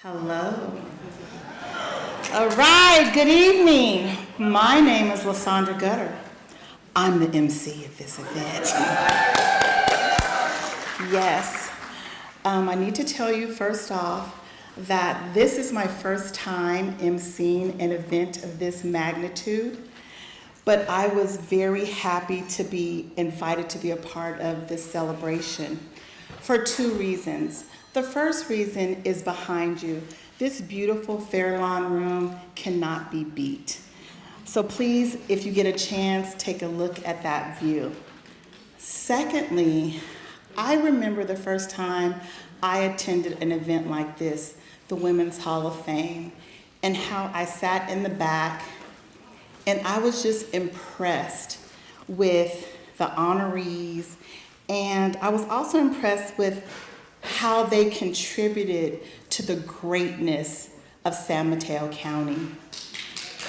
Hello. All right, good evening. My name is Saundra Gutter. I'm the MC of this event. Yes, I need to tell you first off that this is my first time emceeing an event of this magnitude, but I was very happy to be invited to be a part of this celebration for two reasons. The first reason is behind you. This beautiful Fairlawn room cannot be beat. So please, if you get a chance, take a look at that view. Secondly, I remember the first time I attended an event like this, the Women's Hall of Fame, and how I sat in the back, and I was just impressed with the honorees, and I was also impressed with how they contributed to the greatness of San Mateo County,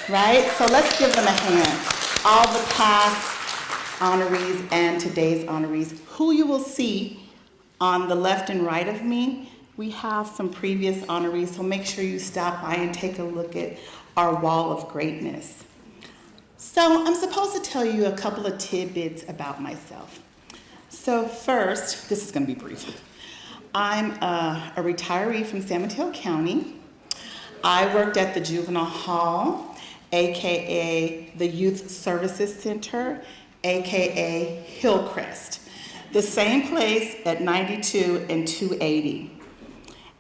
right? So let's give them a hand. All the past honorees and today's honorees, who you will see on the left and right of me. We have some previous honorees, so make sure you stop by and take a look at our wall of greatness. So I'm supposed to tell you a couple of tidbits about myself. So first, this is going to be brief. I'm a retiree from San Mateo County. I worked at the Juvenile Hall, AKA the Youth Services Center, AKA Hillcrest, the same place at 92 and 280.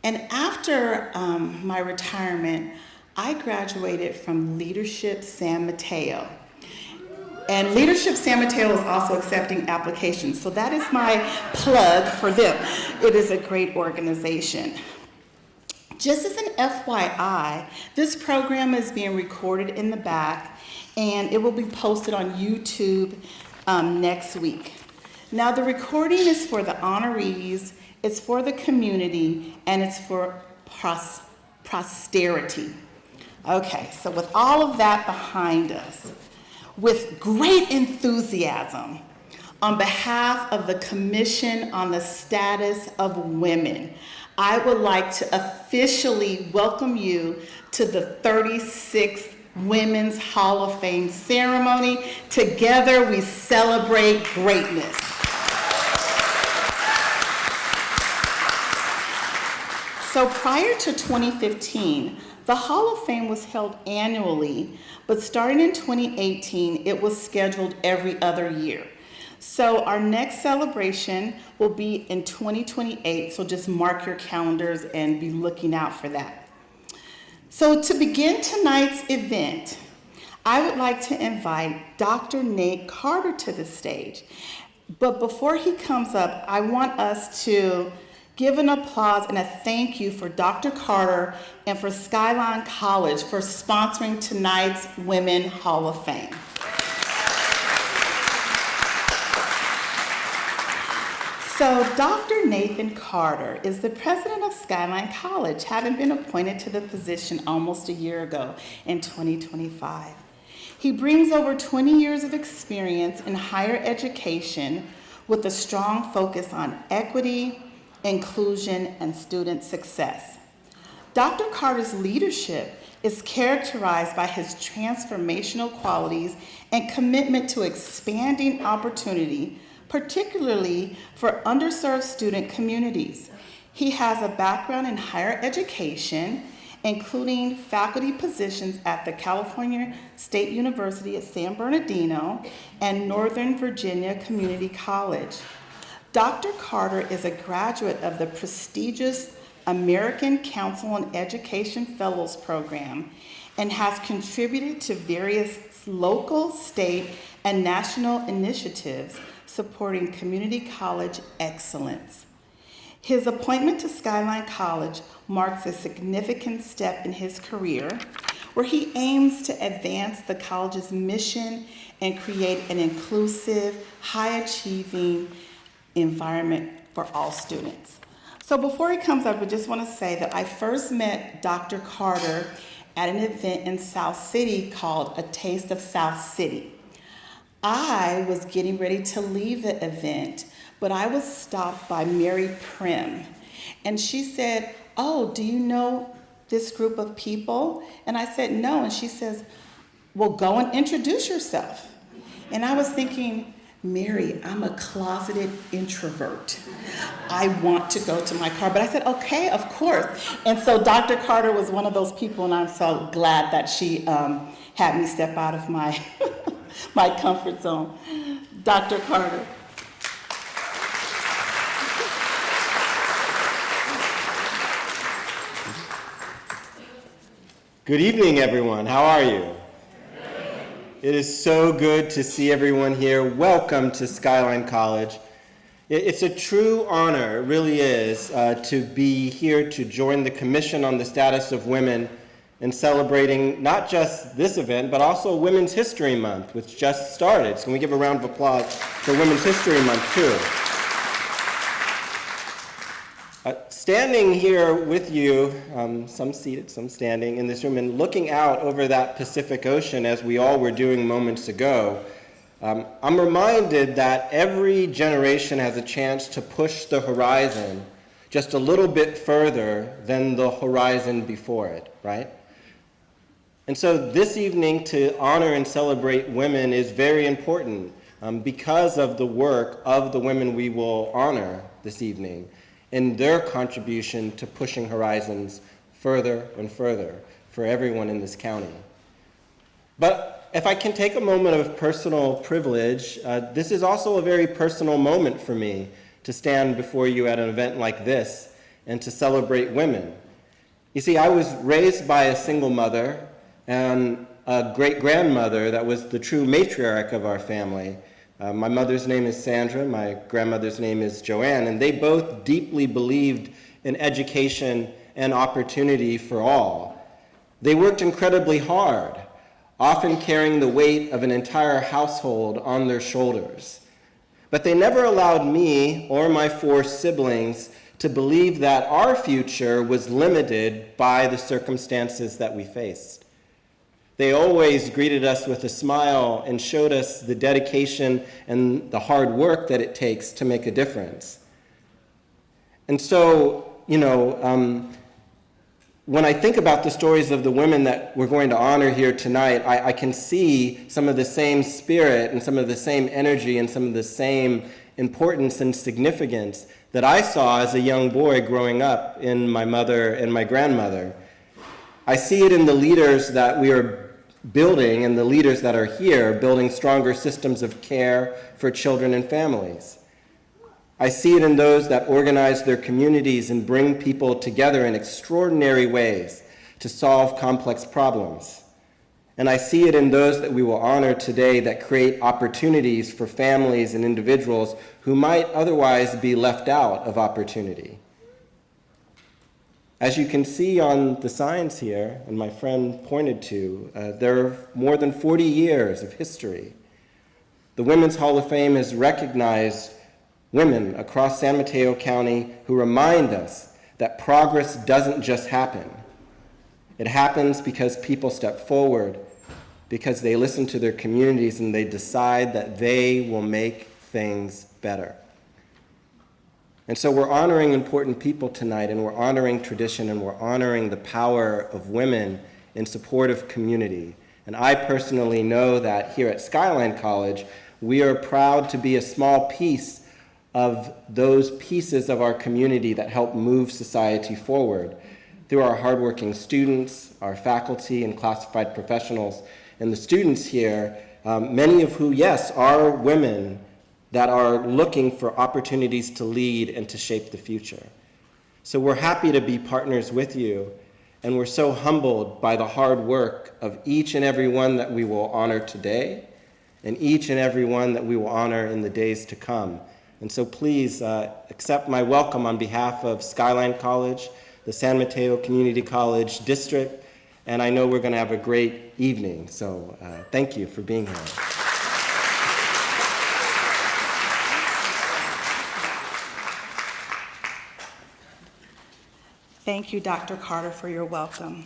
And after my retirement, I graduated from Leadership San Mateo. And Leadership San Mateo is also accepting applications, so that is my plug for them. It is a great organization. Just as an FYI, this program is being recorded in the back, and it will be posted on YouTube next week. Now, the recording is for the honorees, it's for the community, and it's for posterity. Okay, so with all of that behind us, with great enthusiasm, on behalf of the Commission on the Status of Women, I would like to officially welcome you to the 36th Women's Hall of Fame ceremony. Together we celebrate greatness. So prior to 2015, the Hall of Fame was held annually, but starting in 2018, it was scheduled every other year. So our next celebration will be in 2028, so just mark your calendars and be looking out for that. So to begin tonight's event, I would like to invite Dr. Nate Carter to the stage. But before he comes up, I want us to give an applause and a thank you for Dr. Carter and for Skyline College for sponsoring tonight's Women Hall of Fame. So Dr. Nathan Carter is the president of Skyline College, having been appointed to the position almost a year ago in 2025. He brings over 20 years of experience in higher education with a strong focus on equity, inclusion, and student success. Dr. Carter's leadership is characterized by his transformational qualities and commitment to expanding opportunity, particularly for underserved student communities. He has a background in higher education, including faculty positions at the California State University at San Bernardino and Northern Virginia Community College. Dr. Carter is a graduate of the prestigious American Council on Education Fellows Program and has contributed to various local, state, and national initiatives supporting community college excellence. His appointment to Skyline College marks a significant step in his career, where he aims to advance the college's mission and create an inclusive, high-achieving environment for all students. So before he comes up, I just want to say that I first met Dr. Carter at an event in South City called A Taste of South City. I was getting ready to leave the event, but I was stopped by Mary Prim, and she said, "Oh, do you know this group of people? And I said, no. And she says, well, go and introduce yourself. And I was thinking, Mary, I'm a closeted introvert. I want to go to my car. But I said, okay, of course. And so Dr. Carter was one of those people, and I'm so glad that she had me step out of my, my comfort zone. Dr. Carter. Good evening, everyone. How are you? It is so good to see everyone here. Welcome to Skyline College. It's a true honor, it really is, to be here to join the Commission on the Status of Women in celebrating not just this event, but also Women's History Month, which just started. So can we give a round of applause for Women's History Month, too? Standing here with you, some seated, some standing in this room, and looking out over that Pacific Ocean as we all were doing moments ago, I'm reminded that every generation has a chance to push the horizon just a little bit further than the horizon before it, right? And so this evening to honor and celebrate women is very important because of the work of the women we will honor this evening and their contribution to pushing horizons further and further for everyone in this county. But if I can take a moment of personal privilege, this is also a very personal moment for me to stand before you at an event like this and to celebrate women. You see, I was raised by a single mother and a great-grandmother that was the true matriarch of our family. My mother's name is Saundra, my grandmother's name is Joanne, and they both deeply believed in education and opportunity for all. They worked incredibly hard, often carrying the weight of an entire household on their shoulders. But they never allowed me or my 4 siblings to believe that our future was limited by the circumstances that we faced. They always greeted us with a smile and showed us the dedication and the hard work that it takes to make a difference. And so, when I think about the stories of the women that we're going to honor here tonight, I can see some of the same spirit and some of the same energy and some of the same importance and significance that I saw as a young boy growing up in my mother and my grandmother. I see it in the leaders that we are building and the leaders that are here building stronger systems of care for children and families. I see it in those that organize their communities and bring people together in extraordinary ways to solve complex problems. And I see it in those that we will honor today that create opportunities for families and individuals who might otherwise be left out of opportunity. As you can see on the signs here, and my friend pointed to, there are more than 40 years of history. The Women's Hall of Fame has recognized women across San Mateo County who remind us that progress doesn't just happen. It happens because people step forward, because they listen to their communities and they decide that they will make things better. And so we're honoring important people tonight, and we're honoring tradition, and we're honoring the power of women in support of community. And I personally know that here at Skyline College, we are proud to be a small piece of those pieces of our community that help move society forward through our hardworking students, our faculty, and classified professionals. And the students here, many of who, yes, are women that are looking for opportunities to lead and to shape the future. So we're happy to be partners with you, and we're so humbled by the hard work of each and every one that we will honor today, and each and every one that we will honor in the days to come. And so please accept my welcome on behalf of Skyline College, the San Mateo Community College District, and I know we're gonna have a great evening, so thank you for being here. Thank you, Dr. Carter, for your welcome.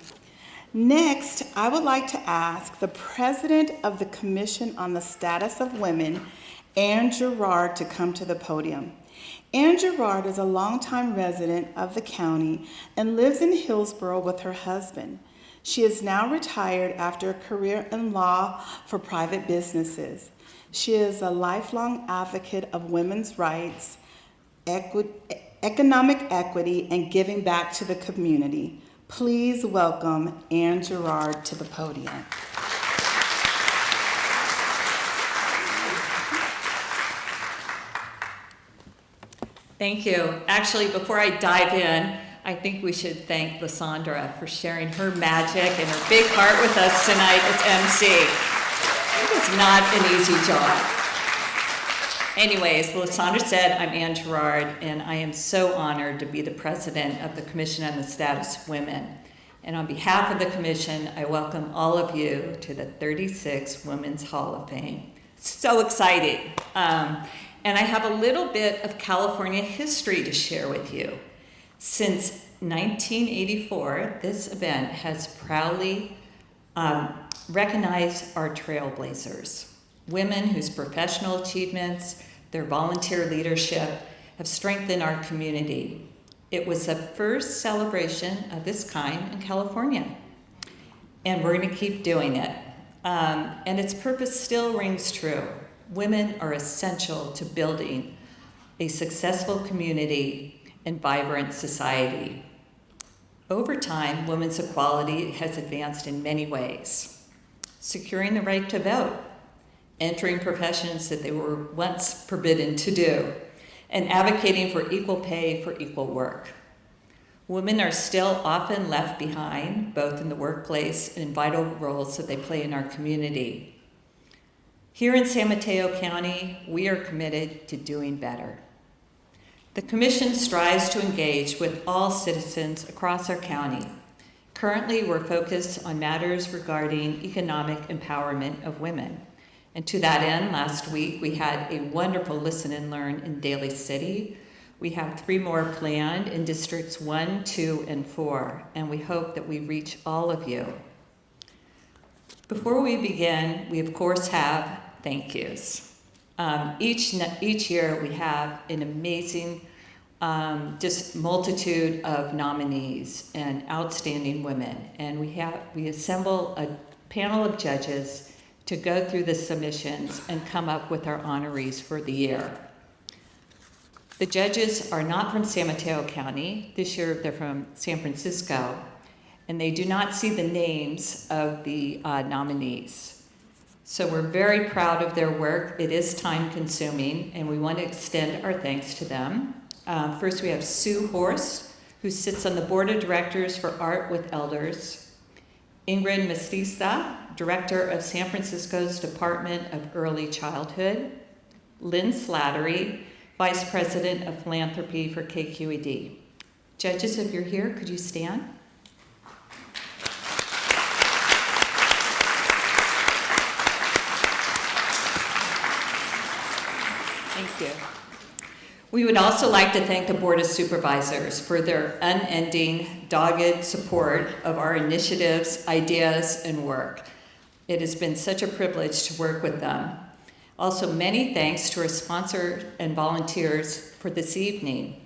Next, I would like to ask the President of the Commission on the Status of Women, Ann Gerard, to come to the podium. Ann Gerard is a longtime resident of the county and lives in Hillsborough with her husband. She is now retired after a career in law for private businesses. She is a lifelong advocate of women's rights, economic equity, and giving back to the community. Please welcome Ann Gerard to the podium. Thank you. Actually, before I dive in, I think we should thank Saundra for sharing her magic and her big heart with us tonight as MC. It was not an easy job. Anyways, Saundra said, I'm Ann Gerard, and I am so honored to be the president of the Commission on the Status of Women. And on behalf of the Commission, I welcome all of you to the 36th Women's Hall of Fame. So exciting. And I have a little bit of California history to share with you. Since 1984, this event has proudly recognized our trailblazers, women whose professional achievements, their volunteer leadership have strengthened our community. It was the first celebration of this kind in California, and we're going to keep doing it. And its purpose still rings true. Women are essential to building a successful community and vibrant society. Over time, women's equality has advanced in many ways. Securing the right to vote, entering professions that they were once forbidden to do, and advocating for equal pay for equal work. Women are still often left behind, both in the workplace and in vital roles that they play in our community. Here in San Mateo County, we are committed to doing better. The Commission strives to engage with all citizens across our county. Currently, we're focused on matters regarding economic empowerment of women. And to that end, last week, we had a wonderful listen and learn in Daly City. We have 3 more planned in districts 1, 2, and 4, and we hope that we reach all of you. Before we begin, we of course have thank yous. Each year we have an amazing just multitude of nominees and outstanding women, and we assemble a panel of judges to go through the submissions and come up with our honorees for the year. The judges are not from San Mateo County. This year they're from San Francisco, and they do not see the names of the nominees. So we're very proud of their work. It is time consuming, and we want to extend our thanks to them. First, we have Sue Horst, who sits on the Board of Directors for Art with Elders. Ingrid Mestiza, Director of San Francisco's Department of Early Childhood. Lynn Slattery, Vice President of Philanthropy for KQED. Judges, if you're here, could you stand? Thank you. We would also like to thank the Board of Supervisors for their unending, dogged support of our initiatives, ideas, and work. It has been such a privilege to work with them. Also, many thanks to our sponsor and volunteers for this evening.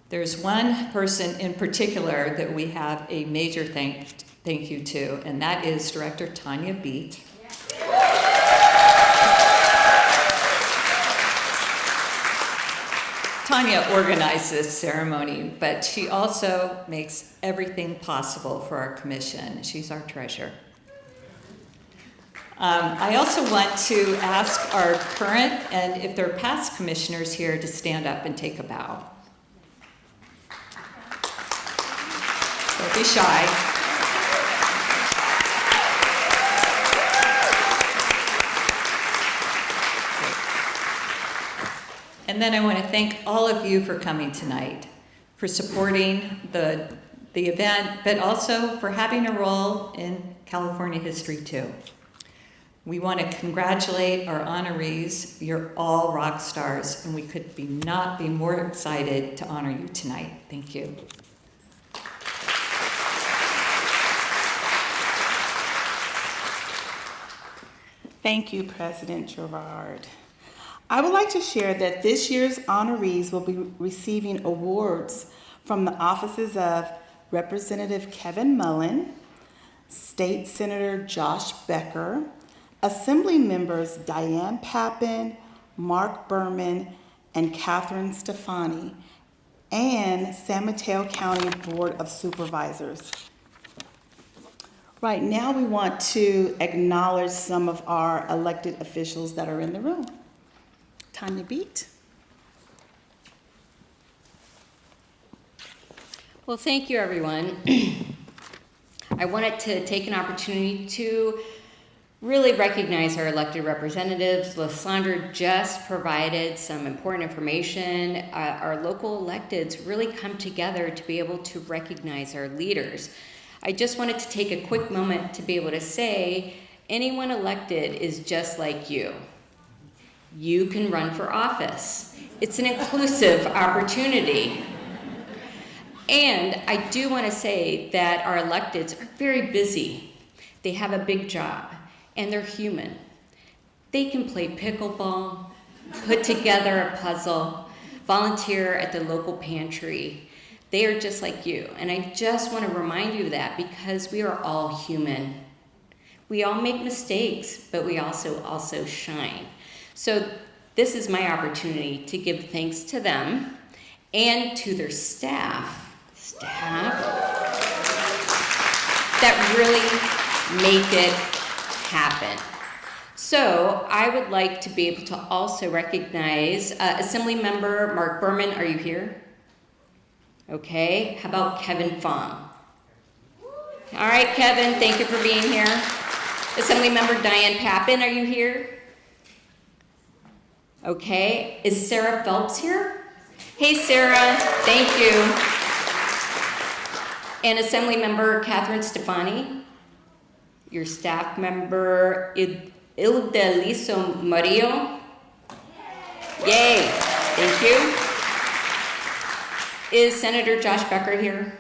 There's one person in particular that we have a major thank you to, and that is Director Tanya Beat. Tanya organized this ceremony, but she also makes everything possible for our commission. She's our treasure. I also want to ask our current and if there are past commissioners here to stand up and take a bow. Don't be shy. And then I want to thank all of you for coming tonight, for supporting the event, but also for having a role in California history too. We want to congratulate our honorees. You're all rock stars, and we could not be more excited to honor you tonight. Thank you. Thank you, President Gerard. I would like to share that this year's honorees will be receiving awards from the offices of Representative Kevin Mullen, State Senator Josh Becker, Assembly members Diane Pappin, Mark Berman, and Catherine Stefani, and San Mateo County Board of Supervisors. Right now, we want to acknowledge some of our elected officials that are in the room. Tanya Beat. Well, thank you, everyone. I wanted to take an opportunity to really recognize our elected representatives. Saundra just provided some important information. Our local electeds really come together to be able to recognize our leaders. I just wanted to take a quick moment to be able to say, anyone elected is just like you. You can run for office. It's an inclusive opportunity. And I do want to say that our electeds are very busy. They have a big job, and they're human. They can play pickleball, put together a puzzle, volunteer at the local pantry. They are just like you. And I just want to remind you of that because we are all human. We all make mistakes, but we also shine. So this is my opportunity to give thanks to them and to their staff that really make it happen. So I would like to be able to also recognize Assembly Member Mark Berman. Are you here? Okay. How about Kevin Fong? All right, Kevin, thank you for being here. Assembly Member Diane Pappin, are you here? Okay. Is Sarah Phelps here? Hey, Sarah, thank you. And Assembly Member Catherine Stefani, your staff member Ildeliso Murillo. Yay, thank you. Is Senator Josh Becker here?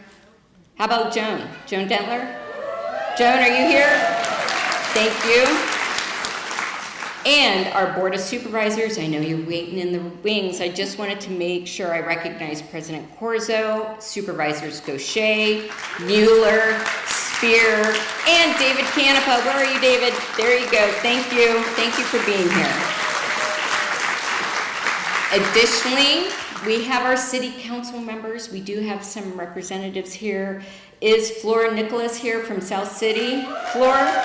How about Joan Dentler? Joan, are you here? Thank you. And our Board of Supervisors, I know you're waiting in the wings. I just wanted to make sure I recognize President Corzo, Supervisors Gauthier, Mueller, Speier, and David Canepa. Where are you, David? There you go. Thank you. Thank you for being here. Additionally, we have our city council members. We do have some representatives here. Is Flora Nicholas here from South City? Flora?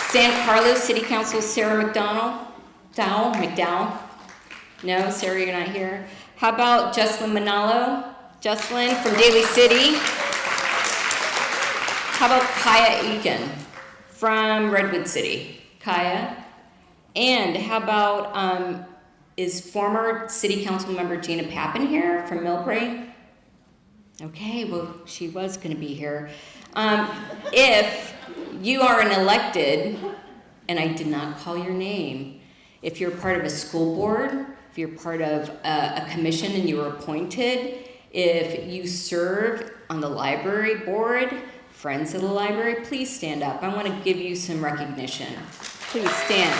San Carlos City Council, Sarah McDowell? No, Sarah, you're not here. How about Jocelyn Manalo? Jocelyn from Daly City. How about Kaya Egan from Redwood City? Kaya. And how about, is former City Council member Gina Pappin here from Millbrae? Okay, well, she was going to be here. If you are an elected, and I did not call your name, if you're part of a school board, if you're part of a commission and you were appointed, if you serve on the library board, Friends of the Library, please stand up. I want to give you some recognition. Please stand.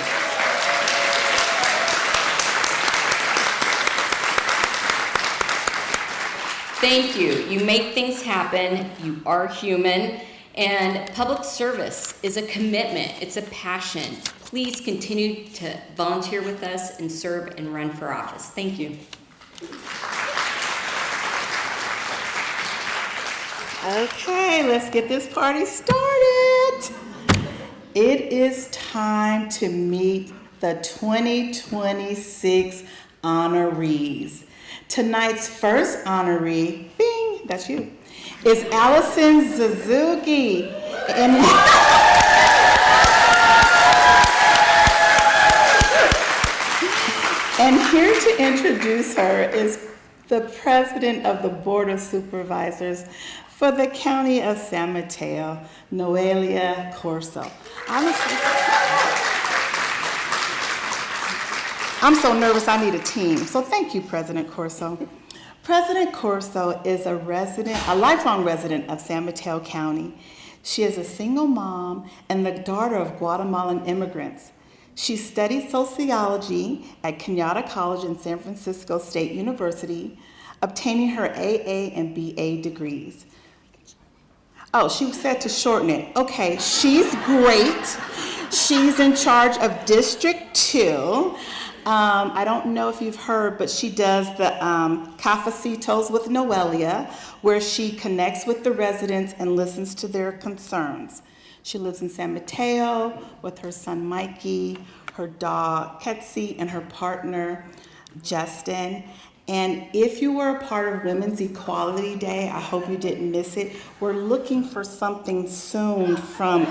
Thank you. You make things happen. You are human. And public service is a commitment. It's a passion. Please continue to volunteer with us and serve and run for office. Thank you. Okay, let's get this party started. It is time to meet the 2026 honorees. Tonight's first honoree, bing, that's you, is Alyson Suzuki. And here to introduce her is the president of the Board of Supervisors for the County of San Mateo, Noelia Corzo. I'm so nervous I need a team, so thank you, President Corzo. President Corzo is a lifelong resident of San Mateo County. She is a single mom and the daughter of Guatemalan immigrants. She studied sociology at Kenyatta College and San Francisco State University, obtaining her AA and BA degrees. Oh, she said to shorten it. Okay, she's great. She's in charge of District 2. I don't know if you've heard, but she does the cafecitos with Noelia, where she connects with the residents and listens to their concerns. She lives in San Mateo with her son Mikey, her dog Ketsi, and her partner Justin. And if you were a part of Women's Equality Day, I hope you didn't miss it. We're looking for something soon from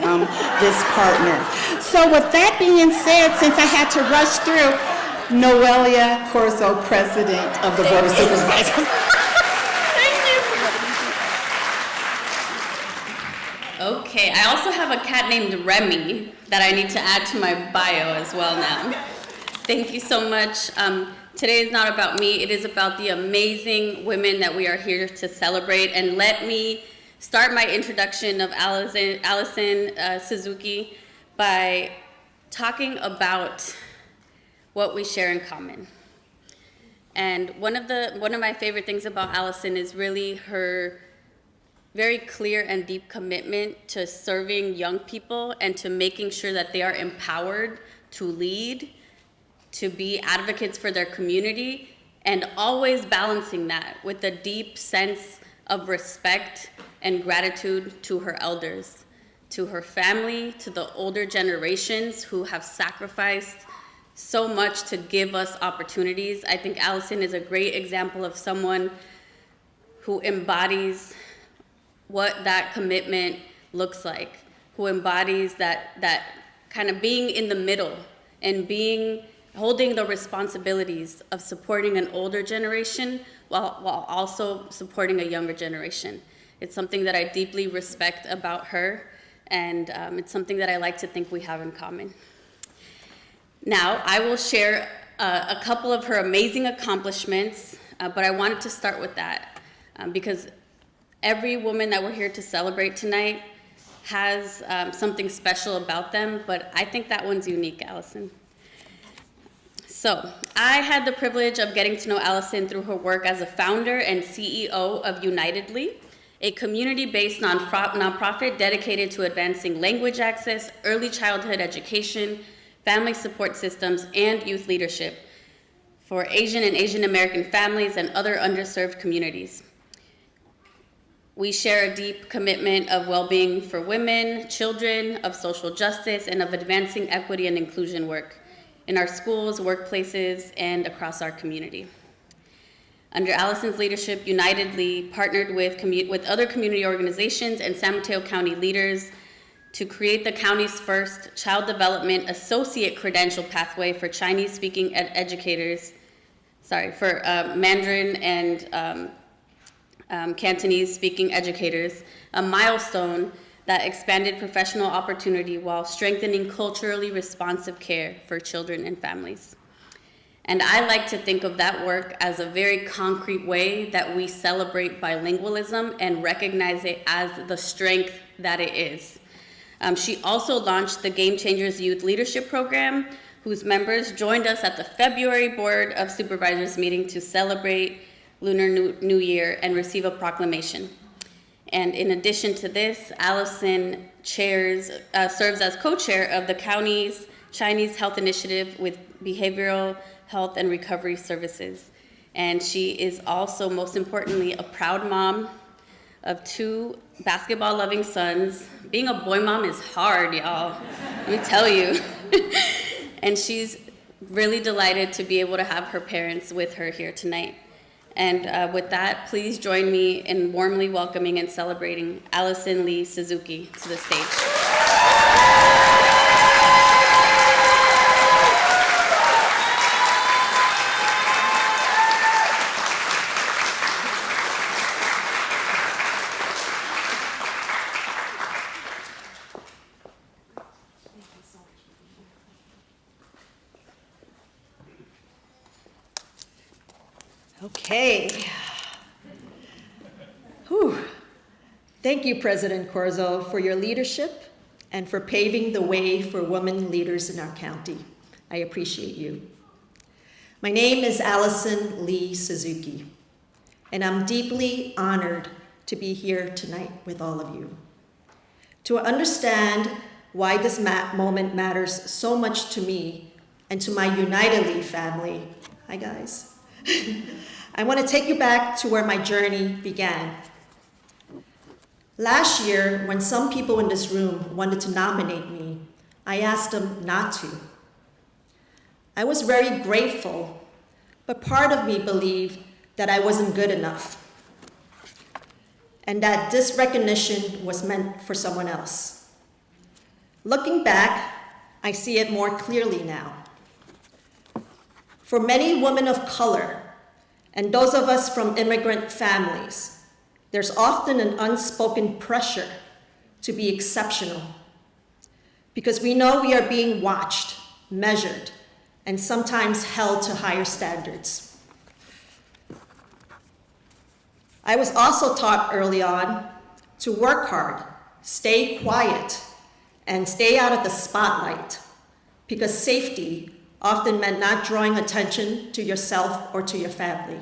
this partner. So with that being said, since I had to rush through, Noelia Corzo, President of the Board of Supervisors. Okay, I also have a cat named Remy that I need to add to my bio as well now. Thank you so much. Today is not about me, it is about the amazing women that we are here to celebrate. And let me start my introduction of Alyson Suzuki by talking about what we share in common. And one of my favorite things about Alyson is really her very clear and deep commitment to serving young people and to making sure that they are empowered to lead, to be advocates for their community, and always balancing that with a deep sense of respect and gratitude to her elders, to her family, to the older generations who have sacrificed so much to give us opportunities. I think Alyson is a great example of someone who embodies what that commitment looks like, who embodies that kind of being in the middle and holding the responsibilities of supporting an older generation while also supporting a younger generation. It's something that I deeply respect about her, and it's something that I like to think we have in common. Now, I will share a couple of her amazing accomplishments, but I wanted to start with that because every woman that we're here to celebrate tonight has something special about them, but I think that one's unique, Alyson. So, I had the privilege of getting to know Alyson through her work as a founder and CEO of Unitedly, a community-based nonprofit dedicated to advancing language access, early childhood education, family support systems, and youth leadership for Asian and Asian American families and other underserved communities. We share a deep commitment of well-being for women, children, of social justice, and of advancing equity and inclusion work in our schools, workplaces, and across our community. Under Alyson's leadership, Unitedly partnered with other community organizations and San Mateo County leaders to create the county's first child development associate credential pathway for Chinese-speaking for Mandarin and Cantonese-speaking educators, a milestone that expanded professional opportunity while strengthening culturally responsive care for children and families. And I like to think of that work as a very concrete way that we celebrate bilingualism and recognize it as the strength that it is. She also launched the Game Changers Youth Leadership Program, whose members joined us at the February Board of Supervisors meeting to celebrate Lunar New Year and receive a proclamation. And in addition to this, Alyson serves as co-chair of the county's Chinese Health Initiative with Behavioral Health and Recovery Services. And she is also, most importantly, a proud mom of 2 basketball-loving sons. Being a boy mom is hard, y'all. Let me tell you. And she's really delighted to be able to have her parents with her here tonight. And with that, please join me in warmly welcoming and celebrating Alyson Lee Suzuki to the stage. Okay. Whew. Thank you, President Corzo, for your leadership and for paving the way for women leaders in our county. I appreciate you. My name is Alyson Lee Suzuki, and I'm deeply honored to be here tonight with all of you. To understand why this moment matters so much to me and to my Unitedly family, hi guys, I want to take you back to where my journey began. Last year, when some people in this room wanted to nominate me, I asked them not to. I was very grateful, but part of me believed that I wasn't good enough, and that this recognition was meant for someone else. Looking back, I see it more clearly now. For many women of color, and those of us from immigrant families, there's often an unspoken pressure to be exceptional, because we know we are being watched, measured, and sometimes held to higher standards. I was also taught early on to work hard, stay quiet, and stay out of the spotlight, because safety often meant not drawing attention to yourself or to your family.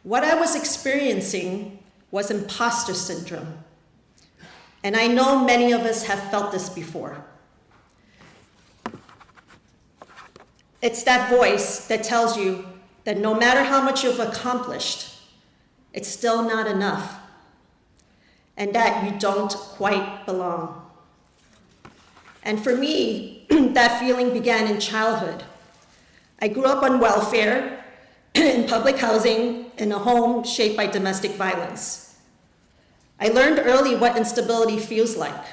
What I was experiencing was imposter syndrome, and I know many of us have felt this before. It's that voice that tells you that no matter how much you've accomplished, it's still not enough, and that you don't quite belong. And for me, that feeling began in childhood. I grew up on welfare, in public housing, in a home shaped by domestic violence. I learned early what instability feels like.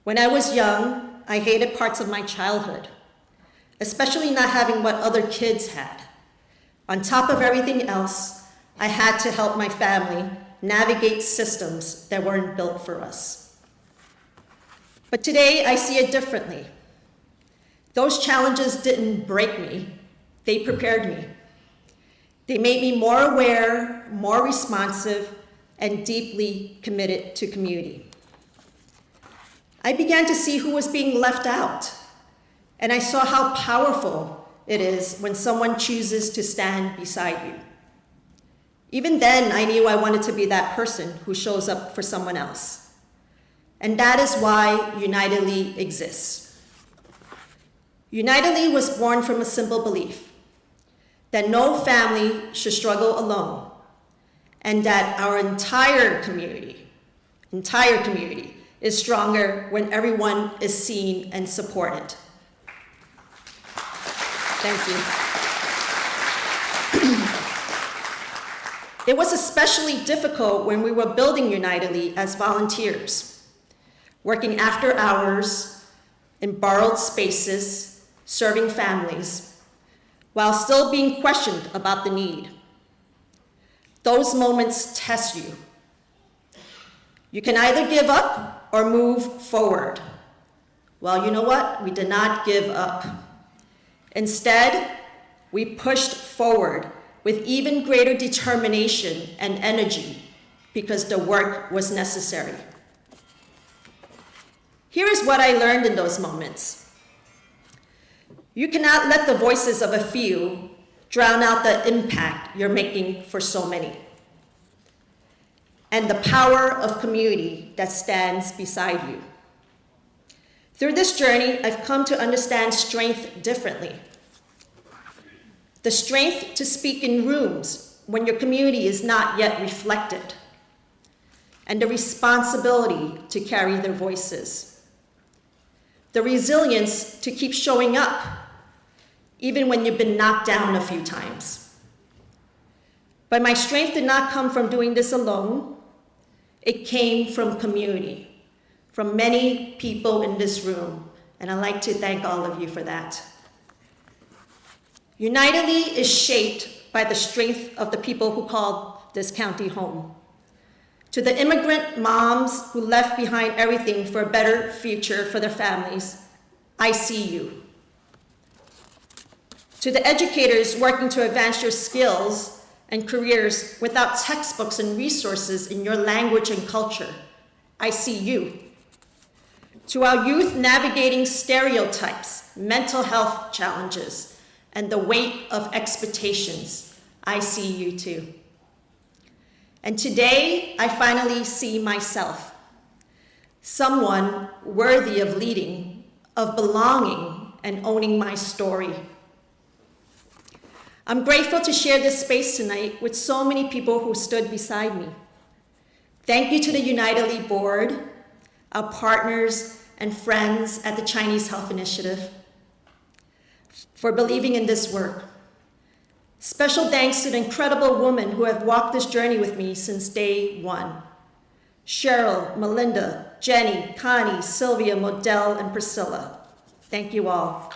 When I was young, I hated parts of my childhood, especially not having what other kids had. On top of everything else, I had to help my family navigate systems that weren't built for us. But today, I see it differently. Those challenges didn't break me, they prepared me. They made me more aware, more responsive, and deeply committed to community. I began to see who was being left out, and I saw how powerful it is when someone chooses to stand beside you. Even then, I knew I wanted to be that person who shows up for someone else. And that is why Unitedly exists. Unitedly was born from a simple belief that no family should struggle alone, and that our entire community is stronger when everyone is seen and supported. Thank you. It was especially difficult when we were building Unitedly as volunteers, working after hours in borrowed spaces, serving families, while still being questioned about the need. Those moments test you. You can either give up or move forward. Well, you know what? We did not give up. Instead, we pushed forward with even greater determination and energy because the work was necessary. Here is what I learned in those moments. You cannot let the voices of a few drown out the impact you're making for so many, and the power of community that stands beside you. Through this journey, I've come to understand strength differently. The strength to speak in rooms when your community is not yet reflected, and the responsibility to carry their voices. The resilience to keep showing up, even when you've been knocked down a few times. But my strength did not come from doing this alone. It came from community, from many people in this room, and I'd like to thank all of you for that. Unitedly is shaped by the strength of the people who called this county home. To the immigrant moms who left behind everything for a better future for their families, I see you. To the educators working to advance your skills and careers without textbooks and resources in your language and culture, I see you. To our youth navigating stereotypes, mental health challenges, and the weight of expectations, I see you too. And today, I finally see myself, someone worthy of leading, of belonging, and owning my story. I'm grateful to share this space tonight with so many people who stood beside me. Thank you to the Unitedly Board, our partners and friends at the Chinese Health Initiative for believing in this work. Special thanks to the incredible women who have walked this journey with me since day one. Cheryl, Melinda, Jenny, Connie, Sylvia, Modell, and Priscilla. Thank you all.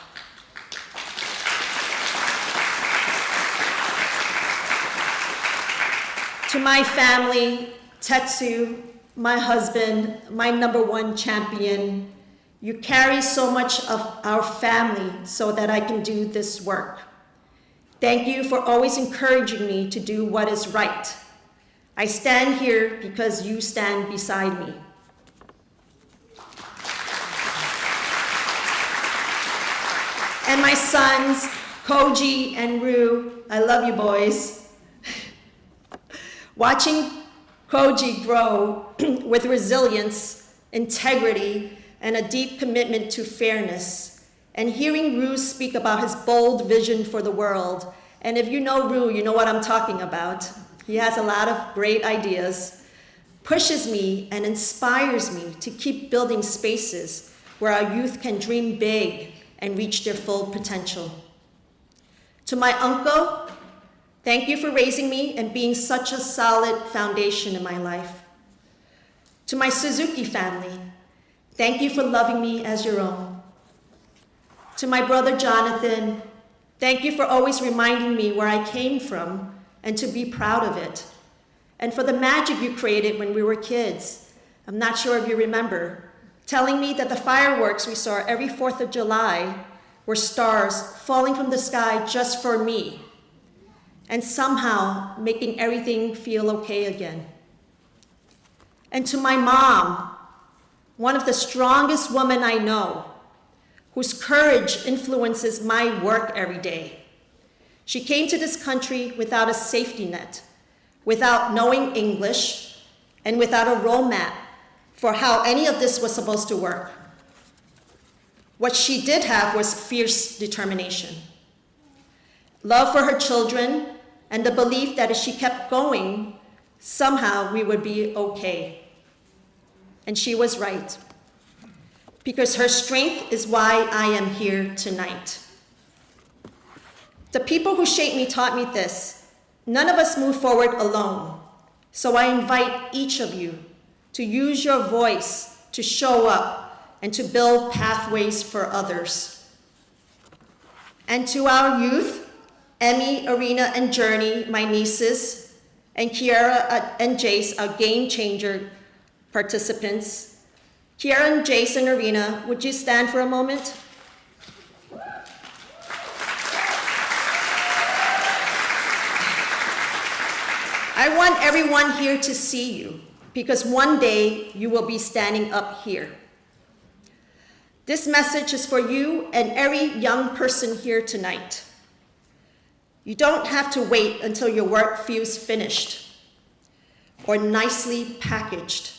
To my family, Tetsu, my husband, my #1 champion, you carry so much of our family so that I can do this work. Thank you for always encouraging me to do what is right. I stand here because you stand beside me. And my sons, Koji and Rue, I love you boys. Watching Koji grow with resilience, integrity, and a deep commitment to fairness, and hearing Rue speak about his bold vision for the world, and if you know Rue, you know what I'm talking about. He has a lot of great ideas, pushes me and inspires me to keep building spaces where our youth can dream big and reach their full potential. To my uncle, thank you for raising me and being such a solid foundation in my life. To my Suzuki family, thank you for loving me as your own. To my brother Jonathan, thank you for always reminding me where I came from and to be proud of it. And for the magic you created when we were kids. I'm not sure if you remember, telling me that the fireworks we saw every 4th of July were stars falling from the sky just for me, and somehow making everything feel okay again. And to my mom, one of the strongest women I know, whose courage influences my work every day. She came to this country without a safety net, without knowing English, and without a roadmap for how any of this was supposed to work. What she did have was fierce determination, love for her children, and the belief that if she kept going, somehow we would be okay. And she was right, because her strength is why I am here tonight. The people who shaped me taught me this: none of us move forward alone. So I invite each of you to use your voice to show up and to build pathways for others. And to our youth, Emmy, Arena, and Journey, my nieces, and Kiara and Jace, our game changer participants. Kiara and Jace and Arena, would you stand for a moment? I want everyone here to see you, because one day you will be standing up here. This message is for you and every young person here tonight. You don't have to wait until your work feels finished or nicely packaged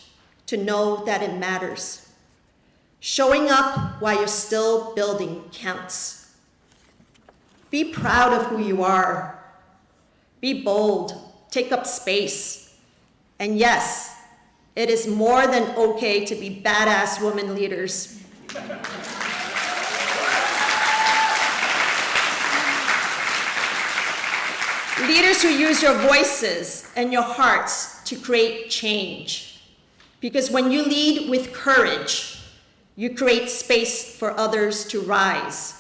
to know that it matters. Showing up while you're still building counts. Be proud of who you are. Be bold, take up space. And yes, it is more than okay to be badass women leaders. Leaders who use your voices and your hearts to create change. Because when you lead with courage, you create space for others to rise.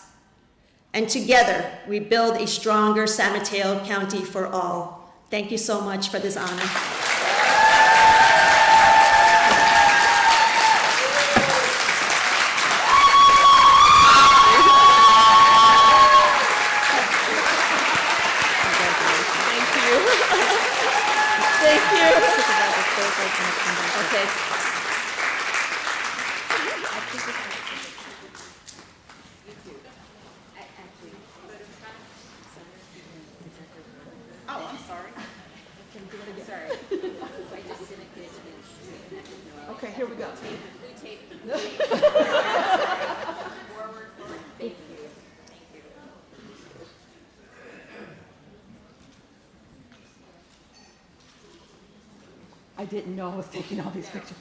And together, we build a stronger San Mateo County for all. Thank you so much for this honor. Okay, here we go. I didn't know I was taking all these pictures.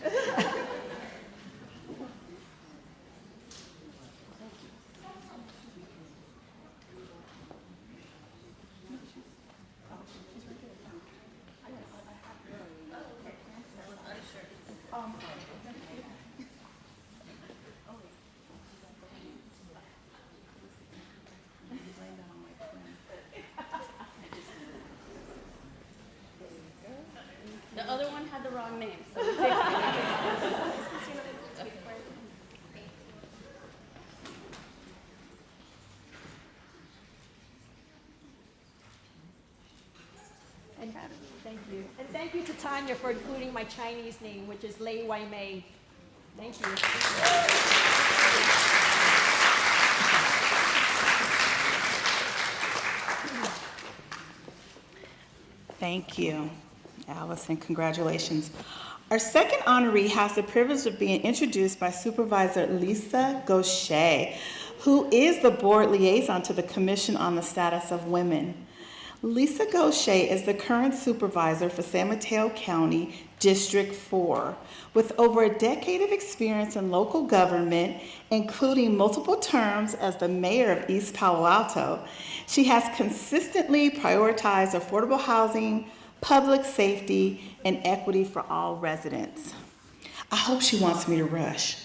The other one had the wrong name, so we fixed it. And thank you. And thank you to Tanya for including my Chinese name, which is Lei Wai Mei. Thank you. Thank you, Alyson. Congratulations. Our second honoree has the privilege of being introduced by Supervisor Lisa Gauthier, who is the board liaison to the Commission on the Status of Women. Lisa Gauthier is the current supervisor for San Mateo County, District 4, with over a decade of experience in local government, including multiple terms as the mayor of East Palo Alto. She has consistently prioritized affordable housing, public safety, and equity for all residents. I hope she wants me to rush.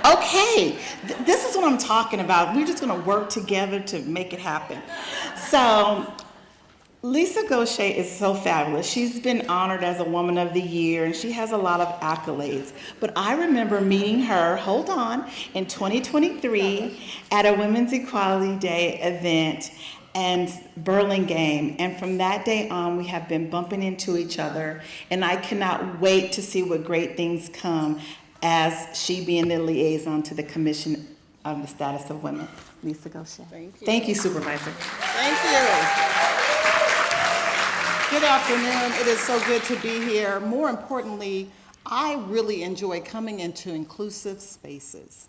Okay, this is what I'm talking about. We're just gonna work together to make it happen. So, Lisa Gauthier is so fabulous. She's been honored as a Woman of the Year, and she has a lot of accolades. But I remember meeting her, in 2023 at a Women's Equality Day event and Burlingame. And from that day on, we have been bumping into each other, and I cannot wait to see what great things come as she being the liaison to the Commission on the Status of Women. Lisa Gauthier. Thank you. Thank you, Supervisor. Thank you. Good afternoon. It is so good to be here. More importantly, I really enjoy coming into inclusive spaces.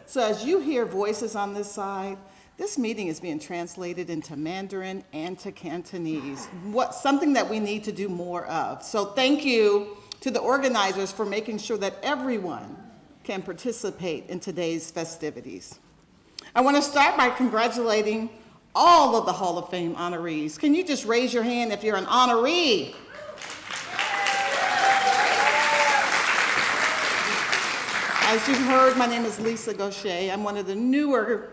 So as you hear voices on this side, this meeting is being translated into Mandarin and to Cantonese, something that we need to do more of. So thank you to the organizers for making sure that everyone can participate in today's festivities. I want to start by congratulating all of the Hall of Fame honorees. Can you just raise your hand if you're an honoree? As you've heard, my name is Lisa Gauthier. I'm one of the newer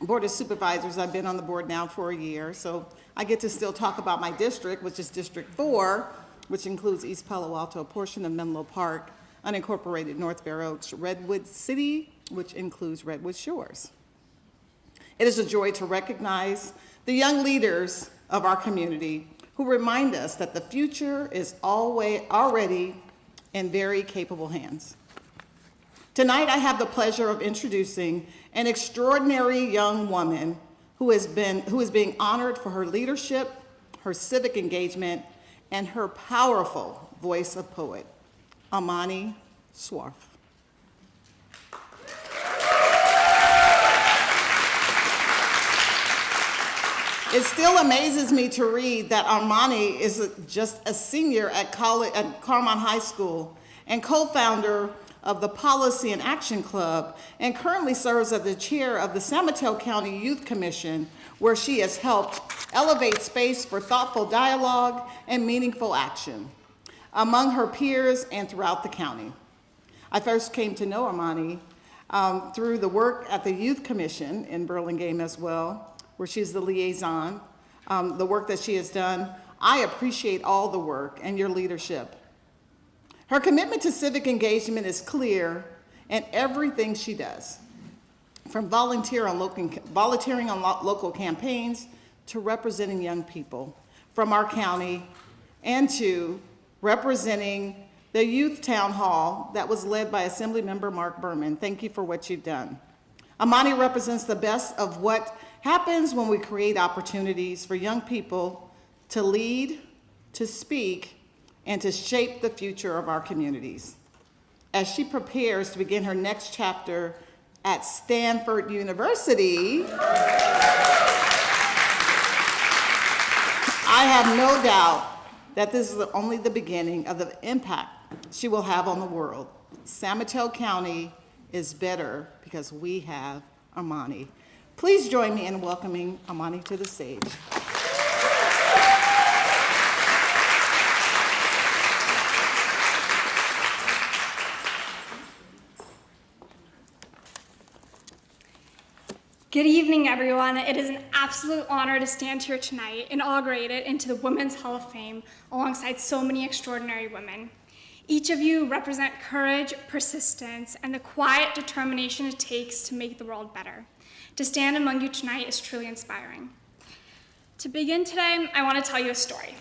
Board of Supervisors. I've been on the board now for a year, so I get to still talk about my district, which is District 4, which includes East Palo Alto, a portion of Menlo Park, unincorporated North Fair Oaks, Redwood City, which includes Redwood Shores. It is a joy to recognize the young leaders of our community who remind us that the future is already in very capable hands. Tonight, I have the pleasure of introducing an extraordinary young woman who is being honored for her leadership, her civic engagement, and her powerful voice of poet, Amani Shroff. It still amazes me to read that Amani is just a senior at Carmine High School and co-founder of the Policy and Action Club, and currently serves as the chair of the San Mateo County Youth Commission, where she has helped elevate space for thoughtful dialogue and meaningful action among her peers and throughout the county. I first came to know Amani through the work at the Youth Commission in Burlingame as well, where she's the liaison, the work that she has done. I appreciate all the work and your leadership. Her commitment to civic engagement is clear in everything she does, from volunteering on local campaigns to representing young people from our county, and to representing the youth town hall that was led by Assemblymember Mark Berman. Thank you for what you've done. Amani represents the best of what happens when we create opportunities for young people to lead, to speak, and to shape the future of our communities. As she prepares to begin her next chapter at Stanford University, I have no doubt that this is only the beginning of the impact she will have on the world. San Mateo County is better because we have Amani. Please join me in welcoming Amani to the stage. Good evening, everyone. It is an absolute honor to stand here tonight, inaugurated into the Women's Hall of Fame alongside so many extraordinary women. Each of you represent courage, persistence, and the quiet determination it takes to make the world better. To stand among you tonight is truly inspiring. To begin today, I want to tell you a story.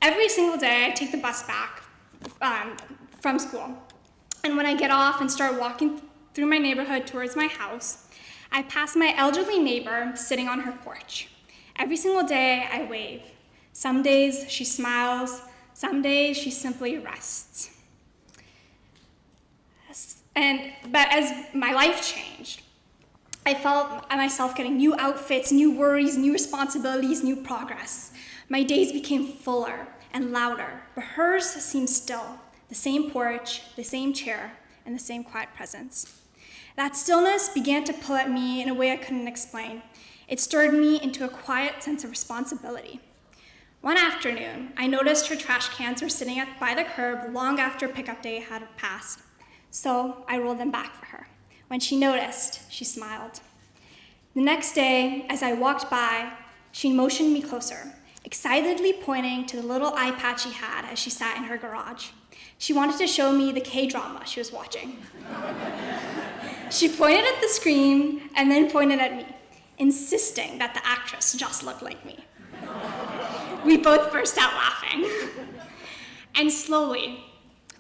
Every single day, I take the bus back from school. And when I get off and start walking through my neighborhood towards my house, I pass my elderly neighbor sitting on her porch. Every single day, I wave. Some days she smiles, some days she simply rests. But as my life changed, I felt myself getting new outfits, new worries, new responsibilities, new progress. My days became fuller and louder, but hers seemed still. The same porch, the same chair, and the same quiet presence. That stillness began to pull at me in a way I couldn't explain. It stirred me into a quiet sense of responsibility. One afternoon, I noticed her trash cans were sitting by the curb long after pickup day had passed. So I rolled them back for her. When she noticed, she smiled. The next day, as I walked by, she motioned me closer, excitedly pointing to the little iPad she had as she sat in her garage. She wanted to show me the K-drama she was watching. She pointed at the screen and then pointed at me, insisting that the actress just looked like me. We both burst out laughing. And slowly,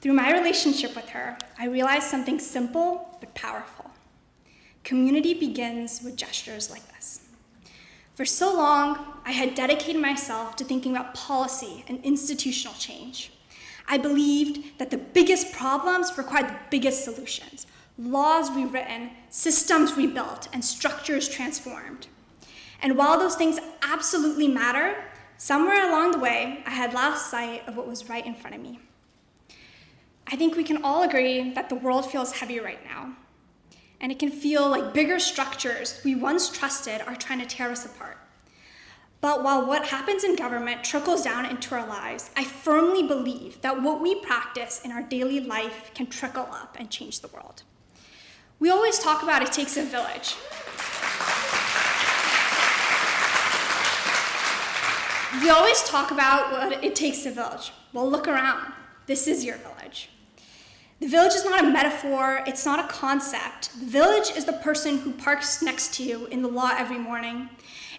through my relationship with her, I realized something simple but powerful. Community begins with gestures like this. For so long, I had dedicated myself to thinking about policy and institutional change. I believed that the biggest problems required the biggest solutions. Laws rewritten, systems rebuilt, and structures transformed. And while those things absolutely matter, somewhere along the way, I had lost sight of what was right in front of me. I think we can all agree that the world feels heavy right now. And it can feel like bigger structures we once trusted are trying to tear us apart. But while what happens in government trickles down into our lives, I firmly believe that what we practice in our daily life can trickle up and change the world. We always talk about it takes a village. We always talk about what it takes a village. Well, look around. This is your village. The village is not a metaphor. It's not a concept. The village is the person who parks next to you in the law every morning.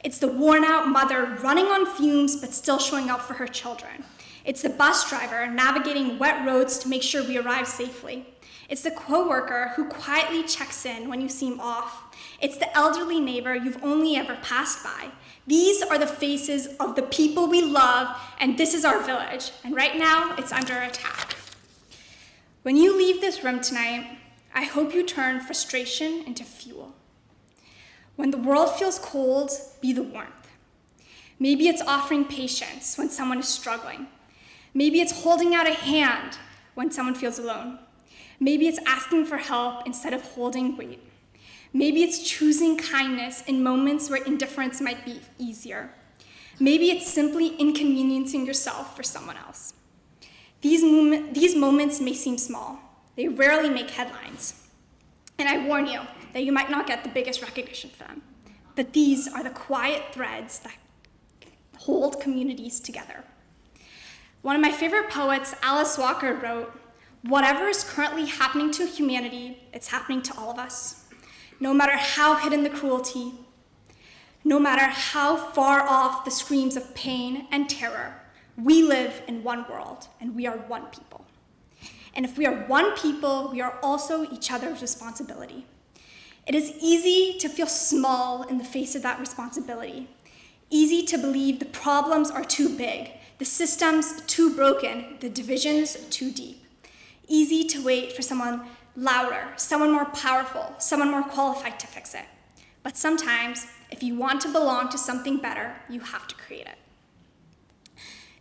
It's the worn-out mother running on fumes but still showing up for her children. It's the bus driver navigating wet roads to make sure we arrive safely. It's the coworker who quietly checks in when you seem off. It's the elderly neighbor you've only ever passed by. These are the faces of the people we love, and this is our village. And right now, it's under attack. When you leave this room tonight, I hope you turn frustration into fuel. When the world feels cold, be the warmth. Maybe it's offering patience when someone is struggling. Maybe it's holding out a hand when someone feels alone. Maybe it's asking for help instead of holding weight. Maybe it's choosing kindness in moments where indifference might be easier. Maybe it's simply inconveniencing yourself for someone else. These moments may seem small. They rarely make headlines. And I warn you that you might not get the biggest recognition for them. But these are the quiet threads that hold communities together. One of my favorite poets, Alice Walker, wrote, "Whatever is currently happening to humanity, it's happening to all of us. No matter how hidden the cruelty, no matter how far off the screams of pain and terror, we live in one world, and we are one people. And if we are one people, we are also each other's responsibility. It is easy to feel small in the face of that responsibility. Easy to believe the problems are too big, the systems too broken, the divisions too deep. Easy to wait for someone louder, someone more powerful, someone more qualified to fix it. But sometimes, if you want to belong to something better, you have to create it.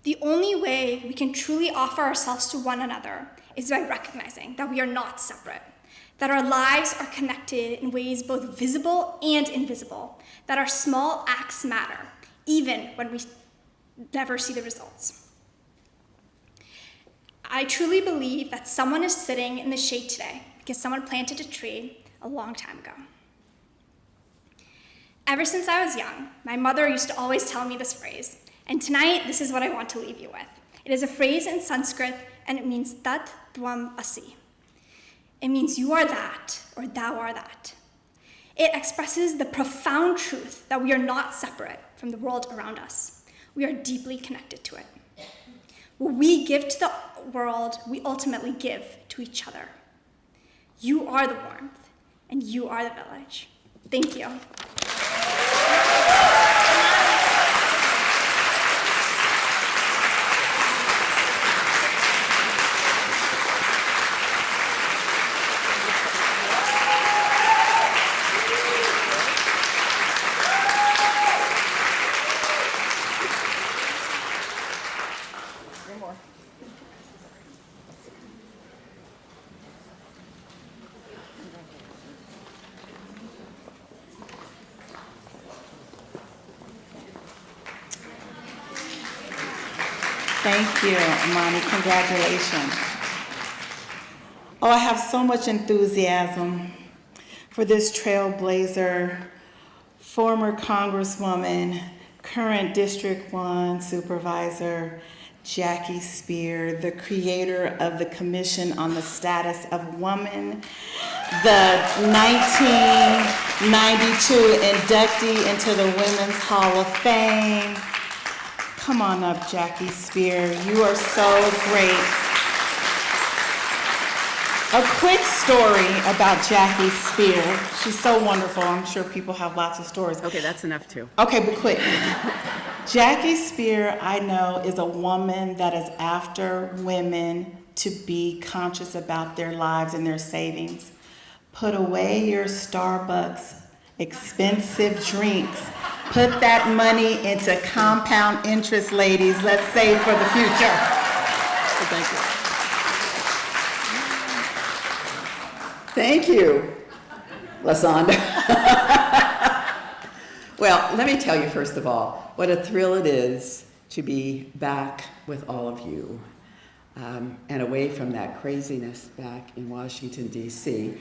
The only way we can truly offer ourselves to one another is by recognizing that we are not separate, that our lives are connected in ways both visible and invisible, that our small acts matter, even when we never see the results. I truly believe that someone is sitting in the shade today because someone planted a tree a long time ago. Ever since I was young, my mother used to always tell me this phrase, and tonight this is what I want to leave you with. It is a phrase in Sanskrit, and it means tat tvam asi. It means you are that, or thou are that. It expresses the profound truth that we are not separate from the world around us. We are deeply connected to it. What we give to the world, we ultimately give to each other. You are the warmth, and you are the village. Thank you. Thank you, Amani. Congratulations. Oh, I have so much enthusiasm for this trailblazer, former Congresswoman, current District 1 Supervisor, Jackie Speier, the creator of the Commission on the Status of Women, the 1992 inductee into the Women's Hall of Fame. Come on up, Jackie Speier. You are so great. A quick story about Jackie Speier. She's so wonderful. I'm sure people have lots of stories. Okay, that's enough too. Okay, but quick. Jackie Speier, I know, is a woman that is after women to be conscious about their lives and their savings. Put away your Starbucks expensive drinks. Put that money into compound interest, ladies. Let's save for the future. Thank you, Lasanda. Well, let me tell you first of all, what a thrill it is to be back with all of you and away from that craziness back in Washington, D.C.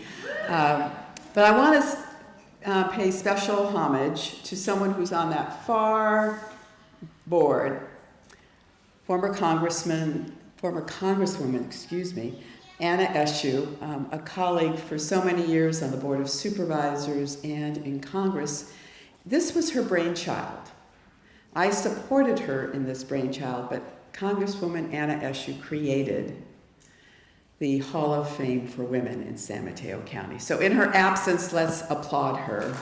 But I want to pay special homage to someone who's on that far board, former Congresswoman, Anna Eshoo, a colleague for so many years on the Board of Supervisors and in Congress. This was her brainchild. I supported her in this brainchild, but Congresswoman Anna Eshoo created the Hall of Fame for Women in San Mateo County. So in her absence, let's applaud her.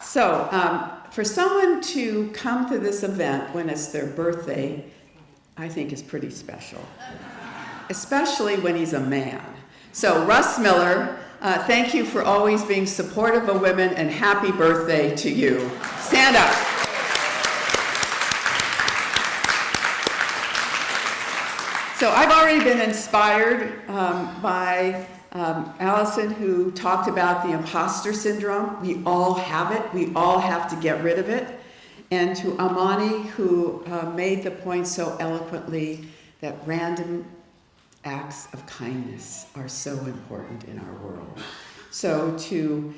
So for someone to come to this event when it's their birthday, I think is pretty special, especially when he's a man. So Russ Miller, thank you for always being supportive of women, and happy birthday to you. Stand up. So I've already been inspired by Alyson, who talked about the imposter syndrome. We all have it. We all have to get rid of it. And to Amani, who made the point so eloquently that random acts of kindness are so important in our world. So to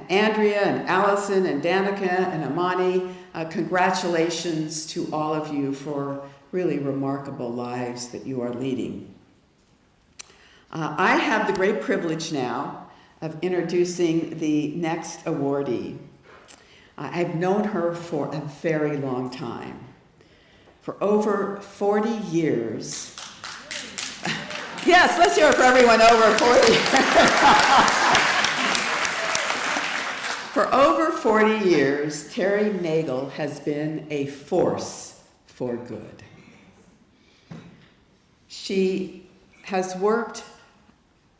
Andrea and Alyson and Danika and Amani, congratulations to all of you for really remarkable lives that you are leading. I have the great privilege now of introducing the next awardee. I've known her for a very long time. For over 40 years, Yes, let's hear it for everyone over 40. For over 40 years, Terry Nagel has been a force for good. She has worked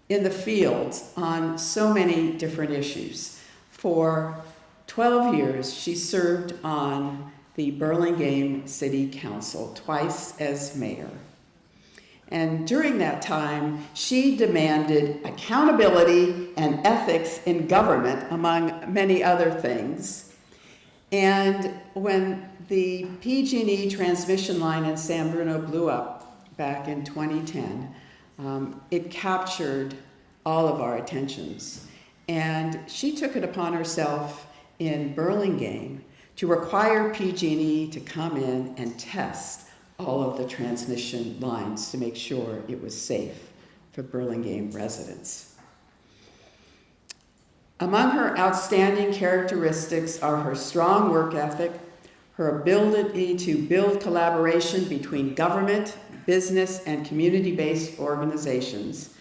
in the fields on so many different issues. For 12 years, she served on the Burlingame City Council, twice as mayor. And during that time, she demanded accountability and ethics in government, among many other things. And when the PG&E transmission line in San Bruno blew up back in 2010, it captured all of our attentions. And she took it upon herself in Burlingame to require PG&E to come in and test all of the transmission lines to make sure it was safe for Burlingame residents. Among her outstanding characteristics are her strong work ethic, her ability to build collaboration between government, business, and community-based organizations.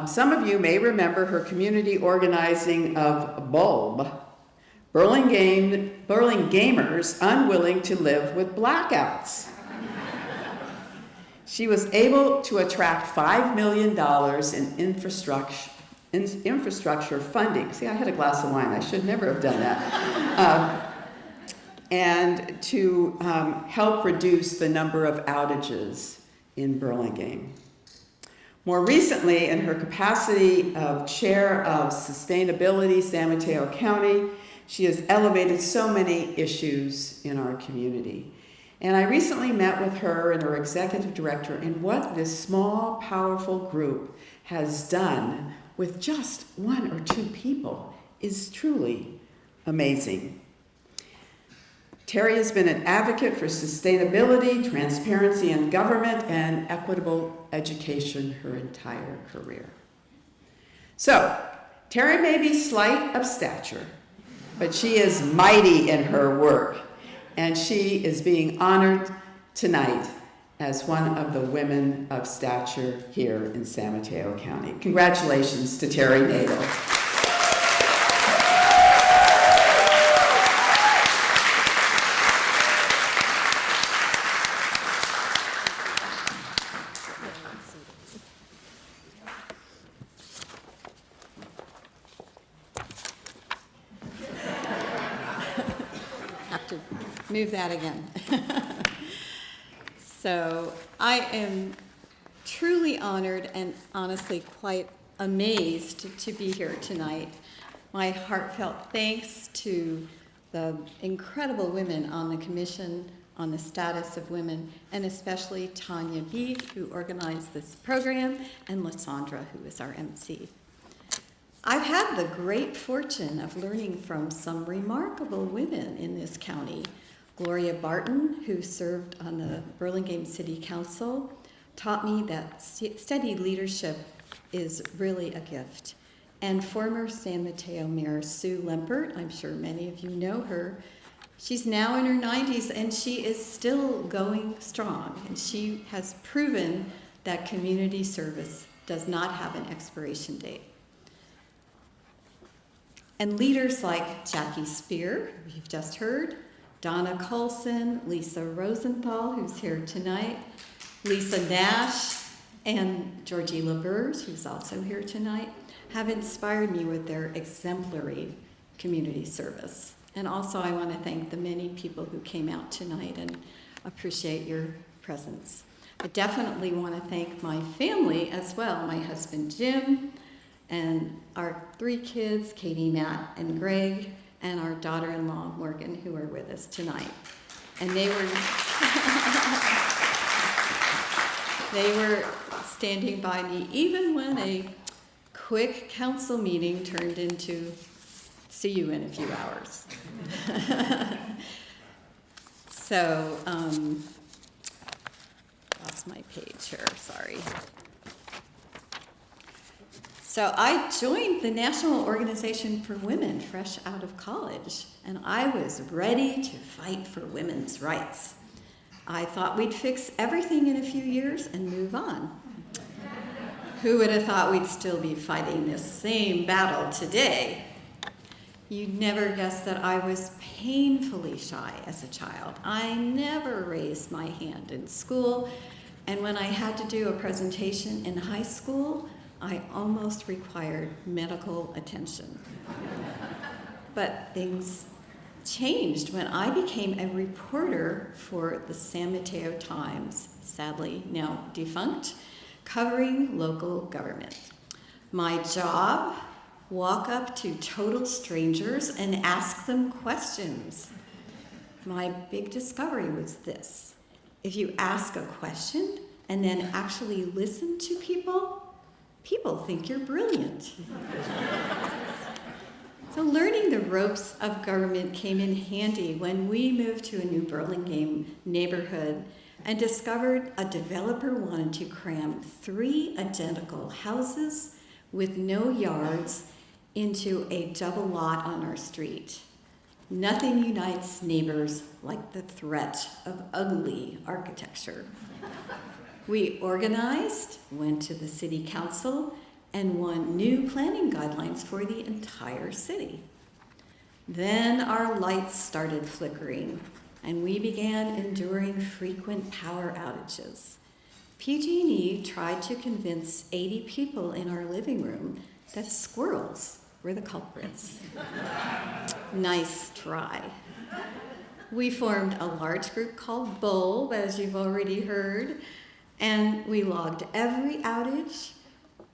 Some of you may remember her community organizing of Bulb, Burlingamers unwilling to live with blackouts. She was able to attract $5 million in infrastructure funding. See, I had a glass of wine. I should never have done that. And to help reduce the number of outages in Burlingame. More recently, in her capacity of chair of sustainability, San Mateo County, she has elevated so many issues in our community. And I recently met with her and her executive director in what this small, powerful group has done with just 1 or 2 people is truly amazing. Terry has been an advocate for sustainability, transparency in government, and equitable education her entire career. So, Terry may be slight of stature, but she is mighty in her work, and she is being honored tonight as one of the women of stature here in San Mateo County. Congratulations to Terry Nagel. Move that again. So I am truly honored and honestly quite amazed to be here tonight. My heartfelt thanks to the incredible women on the Commission on the Status of Women, and especially Tanya Beef, who organized this program, and Saundra, who is our MC. I've had the great fortune of learning from some remarkable women in this county. Gloria Barton, who served on the Burlingame City Council, taught me that steady leadership is really a gift. And former San Mateo Mayor Sue Lempert, I'm sure many of you know her, she's now in her 90s and she is still going strong. And she has proven that community service does not have an expiration date. And leaders like Jackie Speier, who you've just heard, Donna Colson, Lisa Rosenthal, who's here tonight, Lisa Nash, and Georgie LaBerge, who's also here tonight, have inspired me with their exemplary community service. And also I want to thank the many people who came out tonight and appreciate your presence. I definitely want to thank my family as well, my husband Jim, and our 3 kids, Katie, Matt, and Greg, and our daughter-in-law, Morgan, who are with us tonight. And they were standing by me even when a quick council meeting turned into, see you in a few hours. So, lost my page here, sorry. So I joined the National Organization for Women fresh out of college, and I was ready to fight for women's rights. I thought we'd fix everything in a few years and move on. Who would have thought we'd still be fighting this same battle today? You'd never guess that I was painfully shy as a child. I never raised my hand in school, and when I had to do a presentation in high school, I almost required medical attention. But things changed when I became a reporter for the San Mateo Times, sadly now defunct, covering local government. My job, walk up to total strangers and ask them questions. My big discovery was this: if you ask a question and then actually listen to people, people think you're brilliant. So learning the ropes of government came in handy when we moved to a new Burlingame neighborhood and discovered a developer wanted to cram 3 identical houses with no yards into a double lot on our street. Nothing unites neighbors like the threat of ugly architecture. We organized, went to the city council, and won new planning guidelines for the entire city. Then our lights started flickering, and we began enduring frequent power outages. PG&E tried to convince 80 people in our living room that squirrels were the culprits. Nice try. We formed a large group called Bulb, as you've already heard, and we logged every outage,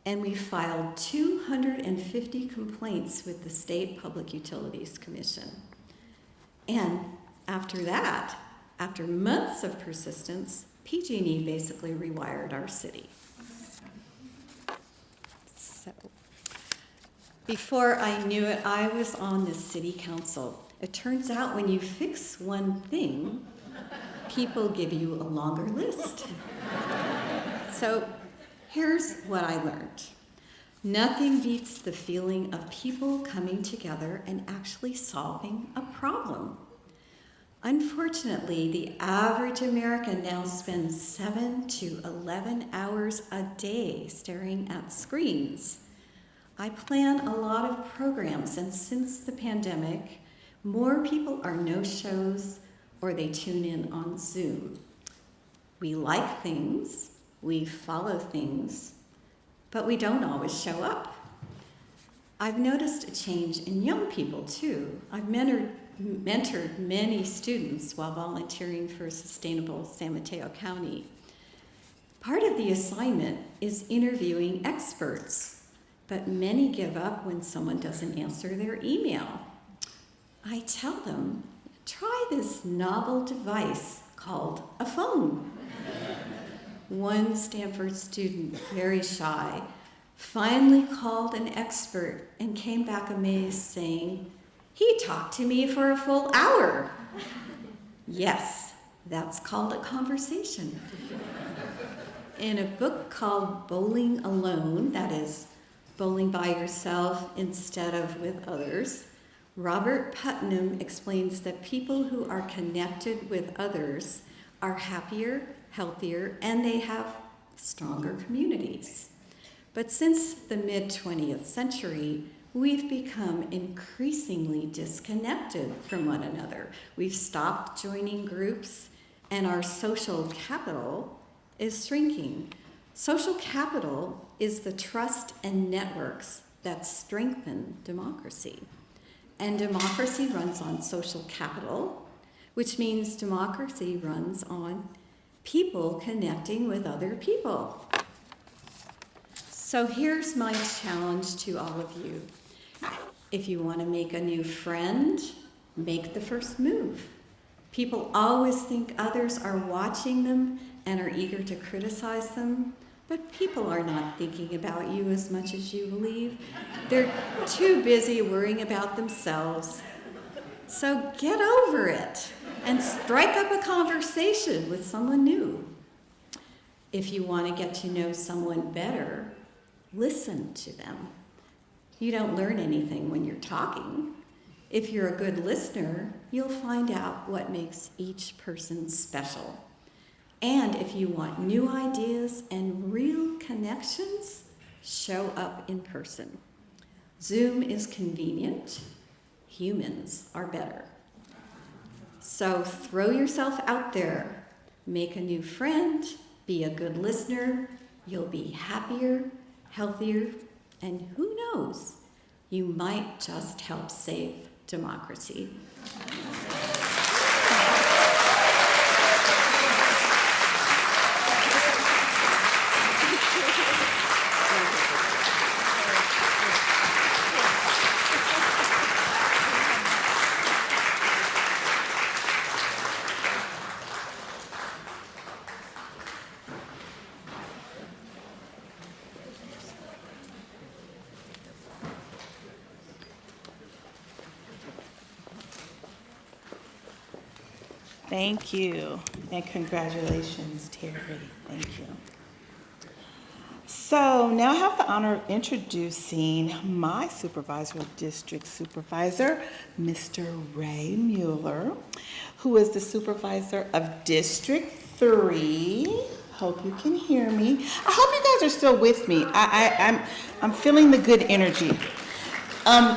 and we filed 250 complaints with the State Public Utilities Commission. And after that, after months of persistence, PG&E basically rewired our city. So, before I knew it, I was on the city council. It turns out when you fix one thing, people give you a longer list. So here's what I learned. Nothing beats the feeling of people coming together and actually solving a problem. Unfortunately, the average American now spends 7 to 11 hours a day staring at screens. I plan a lot of programs, and since the pandemic, more people are no-shows or they tune in on Zoom. We like things, we follow things, but we don't always show up. I've noticed a change in young people too. I've mentored many students while volunteering for Sustainable San Mateo County. Part of the assignment is interviewing experts, but many give up when someone doesn't answer their email. I tell them, try this novel device called a phone. One Stanford student, very shy, finally called an expert and came back amazed, saying, "He talked to me for a full hour." Yes, that's called a conversation. In a book called Bowling Alone, that is, bowling by yourself instead of with others, Robert Putnam explains that people who are connected with others are happier, healthier, and they have stronger communities. But since the mid-20th century, we've become increasingly disconnected from one another. We've stopped joining groups, and our social capital is shrinking. Social capital is the trust and networks that strengthen democracy. And democracy runs on social capital, which means democracy runs on people connecting with other people. So here's my challenge to all of you. If you want to make a new friend, make the first move. People always think others are watching them and are eager to criticize them, but people are not thinking about you as much as you believe. They're too busy worrying about themselves. So get over it and strike up a conversation with someone new. If you want to get to know someone better, listen to them. You don't learn anything when you're talking. If you're a good listener, you'll find out what makes each person special. And if you want new ideas and real connections, show up in person. Zoom is convenient. Humans are better. So throw yourself out there. Make a new friend. Be a good listener. You'll be happier, healthier, and who knows, you might just help save democracy. Thank you, and congratulations, Terry. Thank you. So now I have the honor of introducing my supervisor, district supervisor, Mr. Ray Mueller, who is the supervisor of District 3. Hope you can hear me. I hope you guys are still with me. I'm feeling the good energy.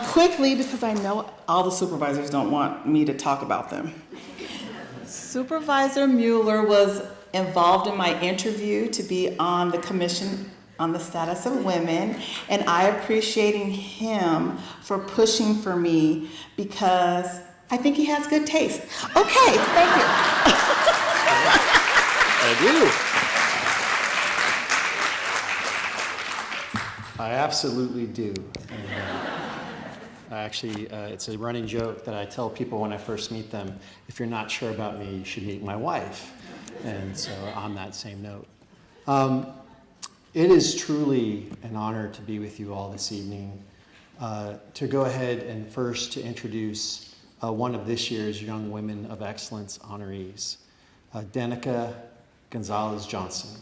Quickly, because I know all the supervisors don't want me to talk about them. Supervisor Mueller was involved in my interview to be on the Commission on the Status of Women, and I appreciating him for pushing for me because I think he has good taste. Okay, thank you. I do. I absolutely do. Actually, it's a running joke that I tell people when I first meet them, if you're not sure about me, you should meet my wife. And so on that same note. It is truly an honor to be with you all this evening. To go ahead and first to introduce one of this year's Young Women of Excellence honorees, Danika Gonzalez-Johnston.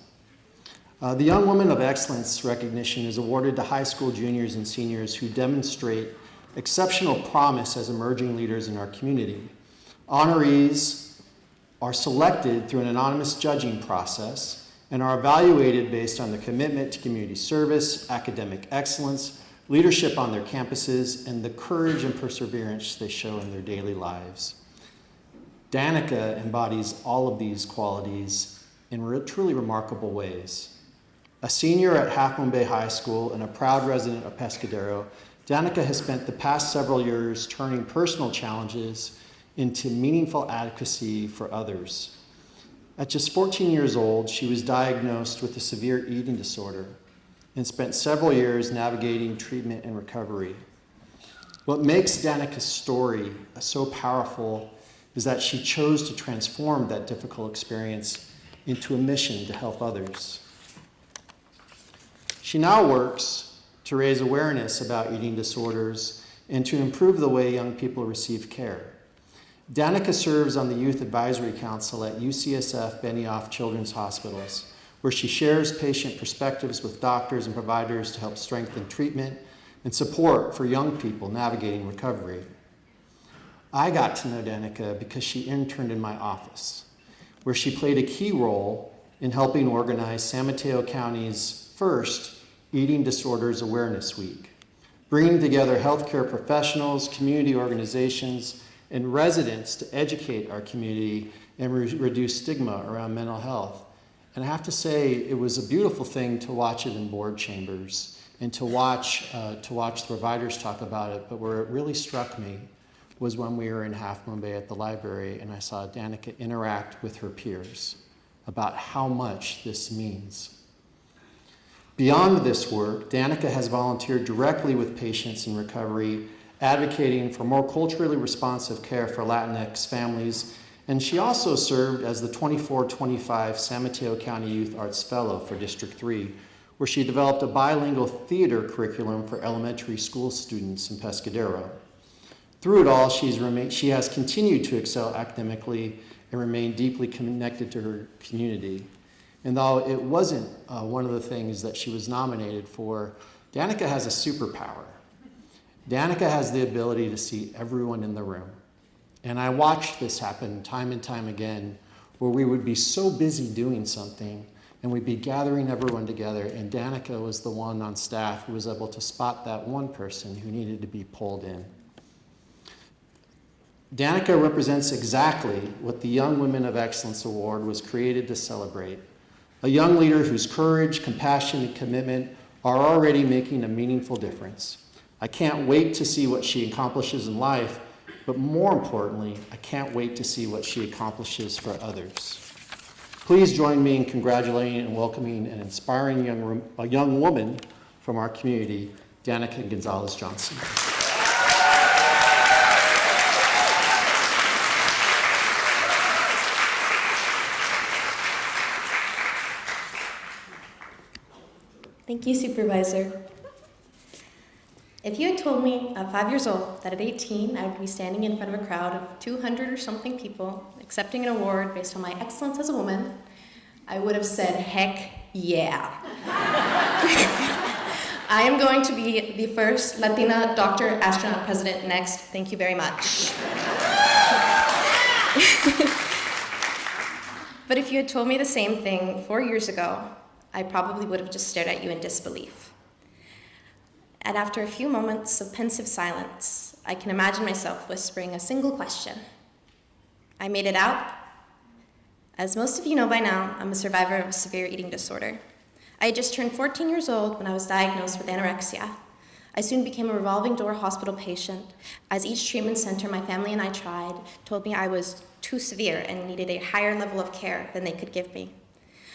The Young Women of Excellence recognition is awarded to high school juniors and seniors who demonstrate exceptional promise as emerging leaders in our community. Honorees are selected through an anonymous judging process and are evaluated based on their commitment to community service, academic excellence, leadership on their campuses, and the courage and perseverance they show in their daily lives. Danika embodies all of these qualities in truly remarkable ways. A senior at Half Moon Bay High School and a proud resident of Pescadero, Danika has spent the past several years turning personal challenges into meaningful advocacy for others. At just 14 years old, she was diagnosed with a severe eating disorder and spent several years navigating treatment and recovery. What makes Danika's story so powerful is that she chose to transform that difficult experience into a mission to help others. She now works to raise awareness about eating disorders and to improve the way young people receive care. Danika serves on the Youth Advisory Council at UCSF Benioff Children's Hospitals, where she shares patient perspectives with doctors and providers to help strengthen treatment and support for young people navigating recovery. I got to know Danika because she interned in my office, where she played a key role in helping organize San Mateo County's first Eating Disorders Awareness Week, bringing together healthcare professionals, community organizations, and residents to educate our community and reduce stigma around mental health. And I have to say, it was a beautiful thing to watch it in board chambers and to watch the providers talk about it. But where it really struck me was when we were in Half Moon Bay at the library and I saw Danika interact with her peers about how much this means. Beyond this work, Danika has volunteered directly with patients in recovery, advocating for more culturally responsive care for Latinx families, and she also served as the 24-25 San Mateo County Youth Arts Fellow for District 3, where she developed a bilingual theater curriculum for elementary school students in Pescadero. Through it all, she has continued to excel academically and remain deeply connected to her community. And though it wasn't one of the things that she was nominated for, Danika has a superpower. Danika has the ability to see everyone in the room. And I watched this happen time and time again, where we would be so busy doing something and we'd be gathering everyone together, and Danika was the one on staff who was able to spot that one person who needed to be pulled in. Danika represents exactly what the Young Women of Excellence Award was created to celebrate. A young leader whose courage, compassion, and commitment are already making a meaningful difference. I can't wait to see what she accomplishes in life, but more importantly, I can't wait to see what she accomplishes for others. Please join me in congratulating and welcoming an inspiring young woman from our community, Danika Gonzalez-Johnston. Thank you, Supervisor. If you had told me at 5 years old that at 18 I would be standing in front of a crowd of 200 or something people accepting an award based on my excellence as a woman, I would have said, heck yeah. I am going to be the first Latina doctor, astronaut, president next. Thank you very much. But if you had told me the same thing 4 years ago, I probably would have just stared at you in disbelief. And after a few moments of pensive silence, I can imagine myself whispering a single question. I made it out. As most of you know by now, I'm a survivor of a severe eating disorder. I had just turned 14 years old when I was diagnosed with anorexia. I soon became a revolving door hospital patient, as each treatment center my family and I tried told me I was too severe and needed a higher level of care than they could give me.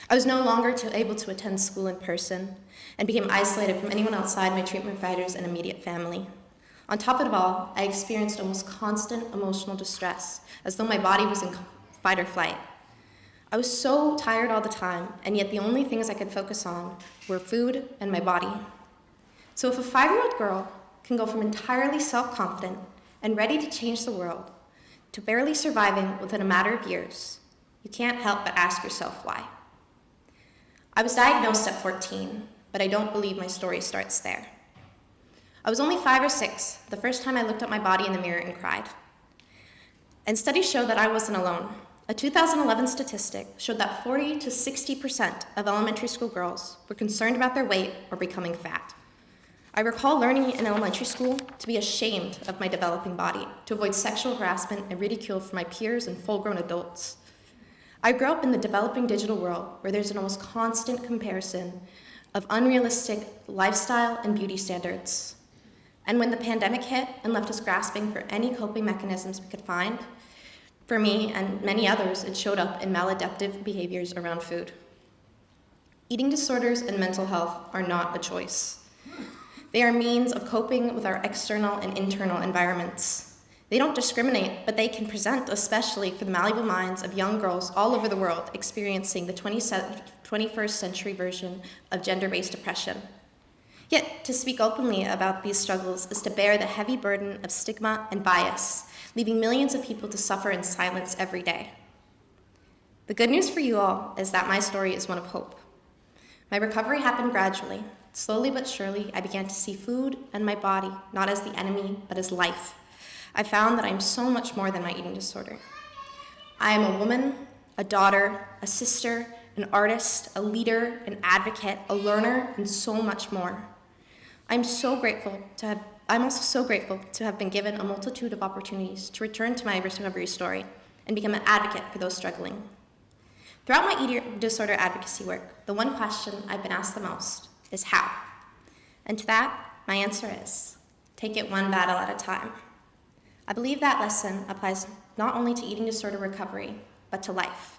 I was no longer able to attend school in person and became isolated from anyone outside my treatment providers and immediate family. On top of it all, I experienced almost constant emotional distress, as though my body was in fight or flight. I was so tired all the time, and yet the only things I could focus on were food and my body. So if a 5-year-old girl can go from entirely self-confident and ready to change the world to barely surviving within a matter of years, you can't help but ask yourself why. I was diagnosed at 14, but I don't believe my story starts there. I was only 5 or 6 the first time I looked at my body in the mirror and cried. And studies show that I wasn't alone. A 2011 statistic showed that 40 to 60% of elementary school girls were concerned about their weight or becoming fat. I recall learning in elementary school to be ashamed of my developing body, to avoid sexual harassment and ridicule from my peers and full-grown adults. I grew up in the developing digital world where there's an almost constant comparison of unrealistic lifestyle and beauty standards. And when the pandemic hit and left us grasping for any coping mechanisms we could find, for me and many others, it showed up in maladaptive behaviors around food. Eating disorders and mental health are not a choice. They are means of coping with our external and internal environments. They don't discriminate, but they can present especially for the malleable minds of young girls all over the world experiencing the 21st century version of gender-based oppression. Yet, to speak openly about these struggles is to bear the heavy burden of stigma and bias, leaving millions of people to suffer in silence every day. The good news for you all is that my story is one of hope. My recovery happened gradually. Slowly but surely, I began to see food and my body not as the enemy, but as life. I found that I am so much more than my eating disorder. I am a woman, a daughter, a sister, an artist, a leader, an advocate, a learner, and so much more. I'm also so grateful to have been given a multitude of opportunities to return to my recovery story and become an advocate for those struggling. Throughout my eating disorder advocacy work, the one question I've been asked the most is how? And to that, my answer is, take it one battle at a time. I believe that lesson applies not only to eating disorder recovery, but to life.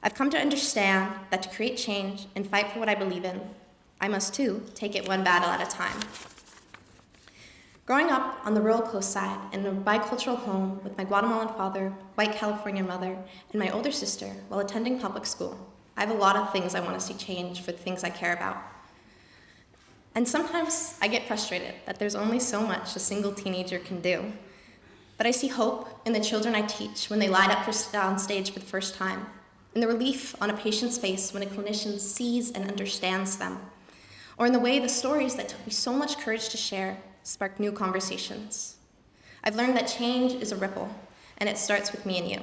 I've come to understand that to create change and fight for what I believe in, I must too take it one battle at a time. Growing up on the rural coast side in a bicultural home with my Guatemalan father, white California mother, and my older sister while attending public school, I have a lot of things I want to see change for the things I care about. And sometimes I get frustrated that there's only so much a single teenager can do. But I see hope in the children I teach when they line up on stage for the first time, in the relief on a patient's face when a clinician sees and understands them, or in the way the stories that took me so much courage to share spark new conversations. I've learned that change is a ripple, and it starts with me and you.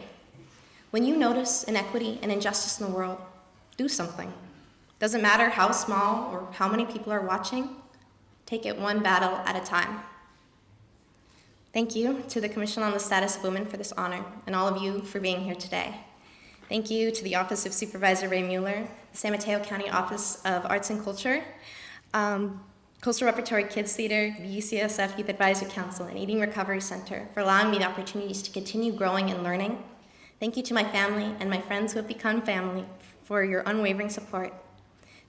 When you notice inequity and injustice in the world, do something. Doesn't matter how small or how many people are watching, take it one battle at a time. Thank you to the Commission on the Status of Women for this honor, and all of you for being here today. Thank you to the Office of Supervisor Ray Mueller, the San Mateo County Office of Arts and Culture, Coastal Repertory Kids Theater, the UCSF Youth Advisory Council, and Eating Recovery Center for allowing me the opportunities to continue growing and learning. Thank you to my family and my friends who have become family for your unwavering support.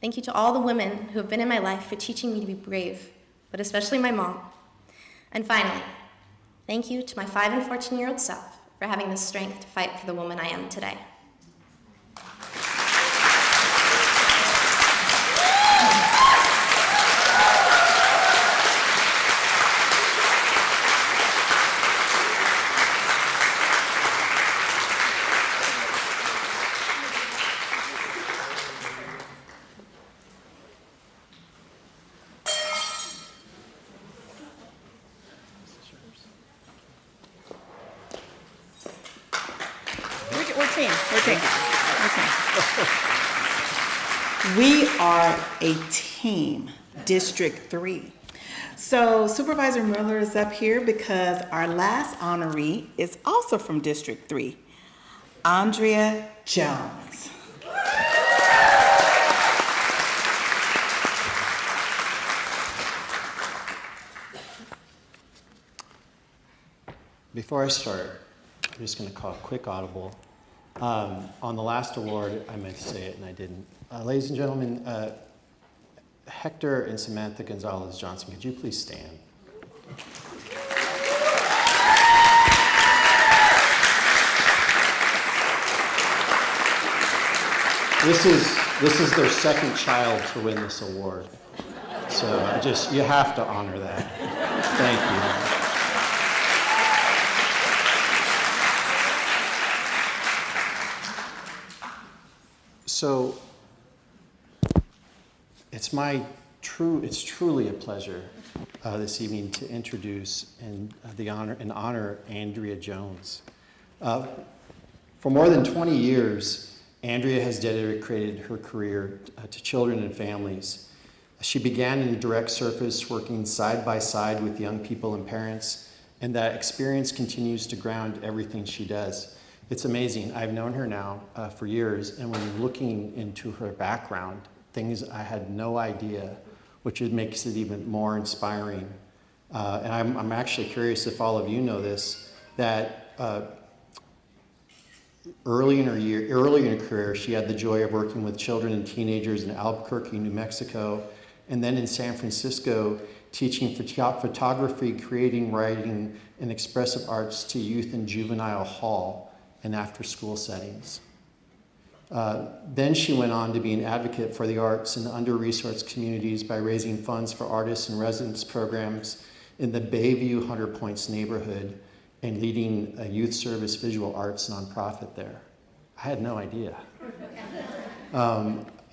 Thank you to all the women who have been in my life for teaching me to be brave, but especially my mom. And finally, thank you to my 5 and 14-year-old self for having the strength to fight for the woman I am today. We are a team, District 3. So Supervisor Mueller is up here because our last honoree is also from District 3, Andrea Jones. Before I start, I'm just going to call a quick audible. On the last award, I meant to say it and I didn't. Ladies and gentlemen, Hector and Samantha Gonzalez-Johnston, could you please stand? This is their second child to win this award. So you have to honor that. Thank you. So it's truly a pleasure this evening to introduce and honor Andrea Jones. For more than 20 years, Andrea has dedicated her career to children and families. She began in direct service, working side by side with young people and parents, and that experience continues to ground everything she does. It's amazing. I've known her now for years, and when looking into her background, things I had no idea, which makes it even more inspiring. And I'm actually curious if all of you know this, that early in her career, she had the joy of working with children and teenagers in Albuquerque, New Mexico, and then in San Francisco, teaching photography, creating, writing, and expressive arts to youth in juvenile hall and after-school settings. Then she went on to be an advocate for the arts in under-resourced communities by raising funds for artists and residence programs in the Bayview 100 Points neighborhood and leading a youth service visual arts nonprofit there. I had no idea.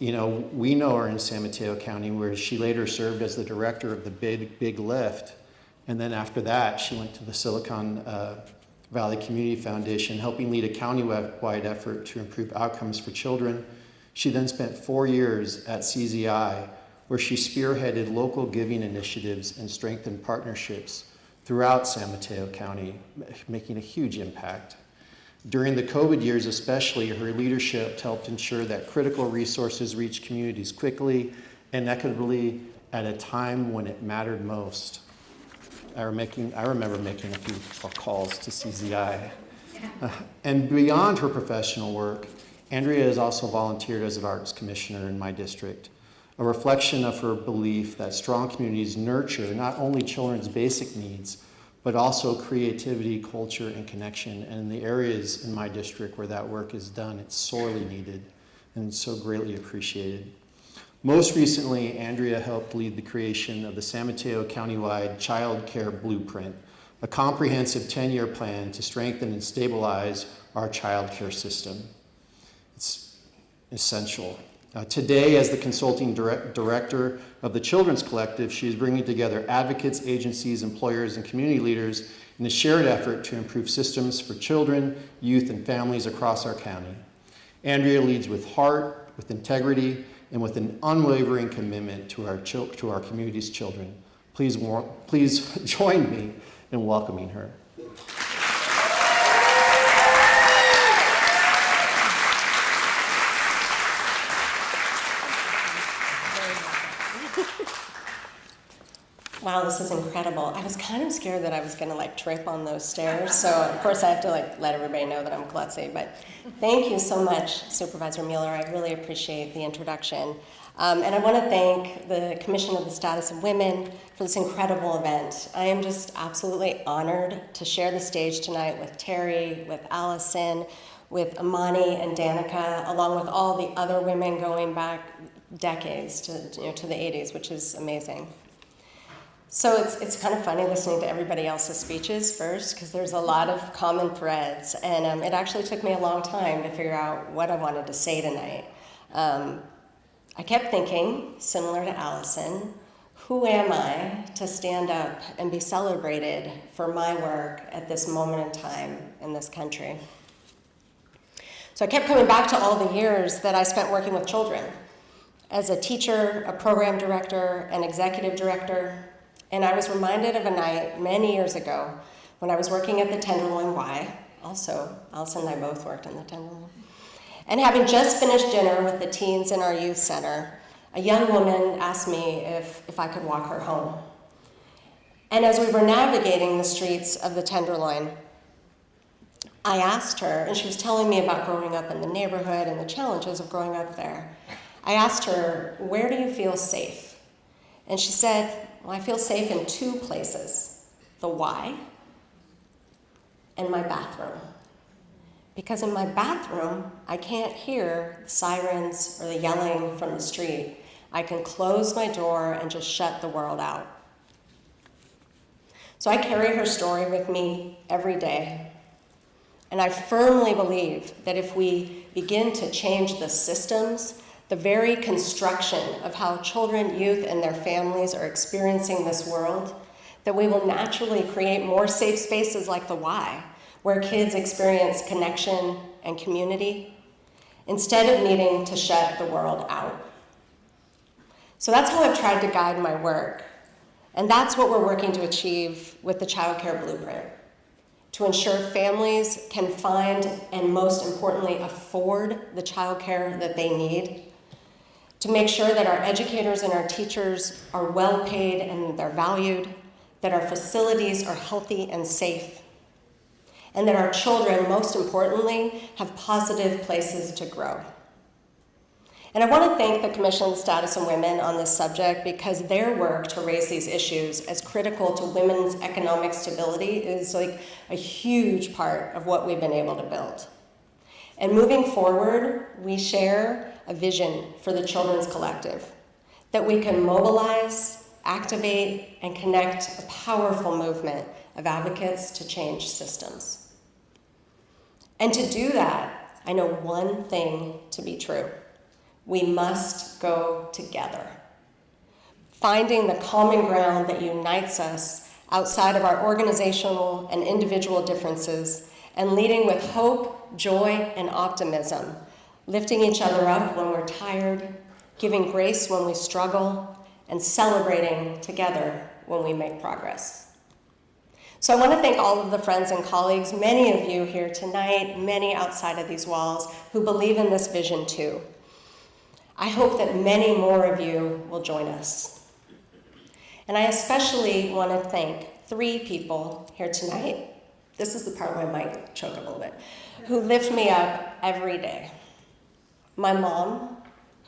We know her in San Mateo County, where she later served as the director of the Big Lift. And then after that, she went to the Silicon Valley Community Foundation, helping lead a county-wide effort to improve outcomes for children. She then spent 4 years at CZI, where she spearheaded local giving initiatives and strengthened partnerships throughout San Mateo County, making a huge impact. During the COVID years especially, her leadership helped ensure that critical resources reached communities quickly and equitably at a time when it mattered most. I remember making a few calls to CZI. And beyond her professional work, Andrea has also volunteered as an arts commissioner in my district, a reflection of her belief that strong communities nurture not only children's basic needs, but also creativity, culture, and connection. And in the areas in my district where that work is done, it's sorely needed and so greatly appreciated. Most recently, Andrea helped lead the creation of the San Mateo Countywide Child Care Blueprint, a comprehensive 10-year plan to strengthen and stabilize our child care system. It's essential. Today, as the consulting director of the Children's Collective, she is bringing together advocates, agencies, employers, and community leaders in a shared effort to improve systems for children, youth, and families across our county. Andrea leads with heart, with integrity, and with an unwavering commitment to our community's children. Please join me in welcoming her. Wow, this is incredible. I was kind of scared that I was gonna trip on those stairs, so of course I have to let everybody know that I'm klutzy, but thank you so much, Supervisor Mueller. I really appreciate the introduction. And I wanna thank the Commission of the Status of Women for this incredible event. I am just absolutely honored to share the stage tonight with Terry, with Alyson, with Amani and Danika, along with all the other women going back decades to the 80s, which is amazing. So it's kind of funny listening to everybody else's speeches first, because there's a lot of common threads, and it actually took me a long time to figure out what I wanted to say tonight. I kept thinking, similar to Alyson, who am I to stand up and be celebrated for my work at this moment in time in this country? So I kept coming back to all the years that I spent working with children as a teacher, a program director, an executive director. And I was reminded of a night many years ago when I was working at the Tenderloin Y. Also, Alyson and I both worked in the Tenderloin. And having just finished dinner with the teens in our youth center, a young woman asked me if I could walk her home. And as we were navigating the streets of the Tenderloin, I asked her, and she was telling me about growing up in the neighborhood and the challenges of growing up there. I asked her, where do you feel safe? And she said, well, I feel safe in two places, the Y and my bathroom. Because in my bathroom, I can't hear the sirens or the yelling from the street. I can close my door and just shut the world out. So I carry her story with me every day. And I firmly believe that if we begin to change the systems, the very construction of how children, youth, and their families are experiencing this world, that we will naturally create more safe spaces like the Y, where kids experience connection and community, instead of needing to shut the world out. So that's how I've tried to guide my work, and that's what we're working to achieve with the Child Care Blueprint, to ensure families can find and, most importantly, afford the child care that they need, to make sure that our educators and our teachers are well paid and they're valued, that our facilities are healthy and safe, and that our children, most importantly, have positive places to grow. And I want to thank the Commission on the Status of Women on this subject, because their work to raise these issues as critical to women's economic stability is like a huge part of what we've been able to build. And moving forward, we share a vision for the Children's Collective, that we can mobilize, activate, and connect a powerful movement of advocates to change systems. And to do that, I know one thing to be true. We must go together, finding the common ground that unites us outside of our organizational and individual differences, and leading with hope, joy, and optimism, lifting each other up when we're tired, giving grace when we struggle, and celebrating together when we make progress. So I want to thank all of the friends and colleagues, many of you here tonight, many outside of these walls, who believe in this vision too. I hope that many more of you will join us. And I especially want to thank 3 people here tonight, this is the part where I might choke a little bit, who lift me up every day. My mom,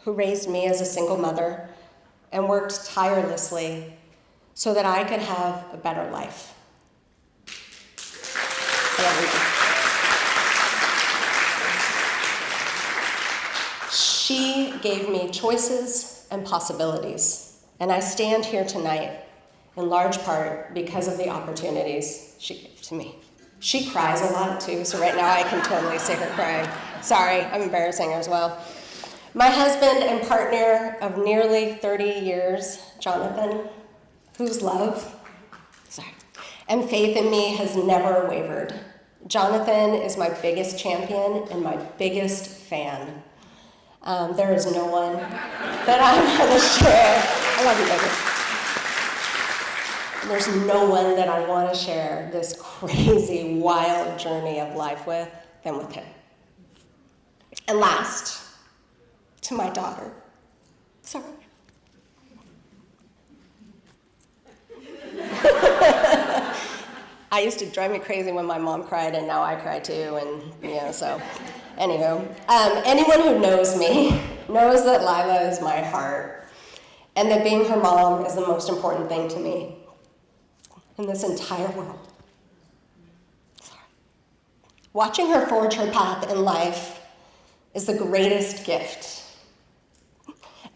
who raised me as a single mother and worked tirelessly so that I could have a better life. She gave me choices and possibilities, and I stand here tonight in large part because of the opportunities she gave to me. She cries a lot too, so right now I can totally see her crying. Sorry, I'm embarrassing her as well. My husband and partner of nearly 30 years, Jonathan, whose love, and faith in me has never wavered. Jonathan is my biggest champion and my biggest fan. There is no one that I want to share. I love you, baby. There's no one that I want to share this crazy, wild journey of life with than with him. And last, to my daughter. Sorry. I used to drive me crazy when my mom cried, and now I cry too, and so. Anywho, anyone who knows me knows that Lila is my heart, and that being her mom is the most important thing to me in this entire world. Sorry. Watching her forge her path in life is the greatest gift.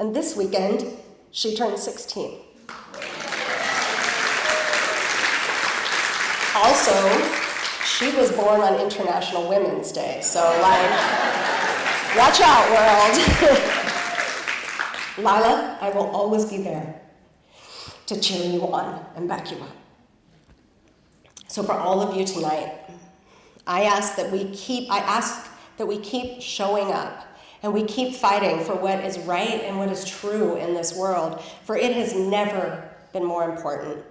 And this weekend, she turned 16. Also, she was born on International Women's Day, so watch out, world. Lila, I will always be there to cheer you on and back you up. So for all of you tonight, I ask that we keep showing up and we keep fighting for what is right and what is true in this world, for it has never been more important.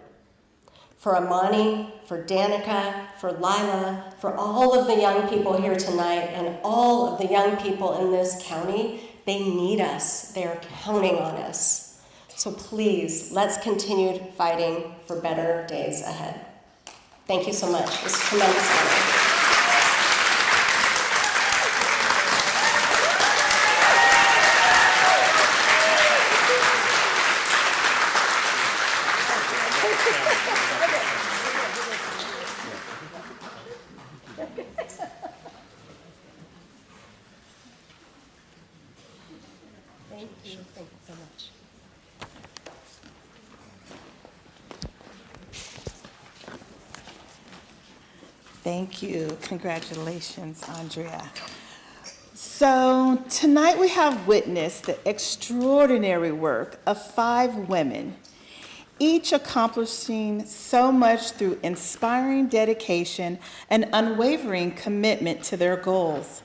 For Amani, for Danika, for Lila, for all of the young people here tonight and all of the young people in this county, they need us. They are counting on us. So please, let's continue fighting for better days ahead. Thank you so much. It's a tremendous honor. Thank you. Congratulations, Andrea. So tonight we have witnessed the extraordinary work of 5 women, each accomplishing so much through inspiring dedication and unwavering commitment to their goals.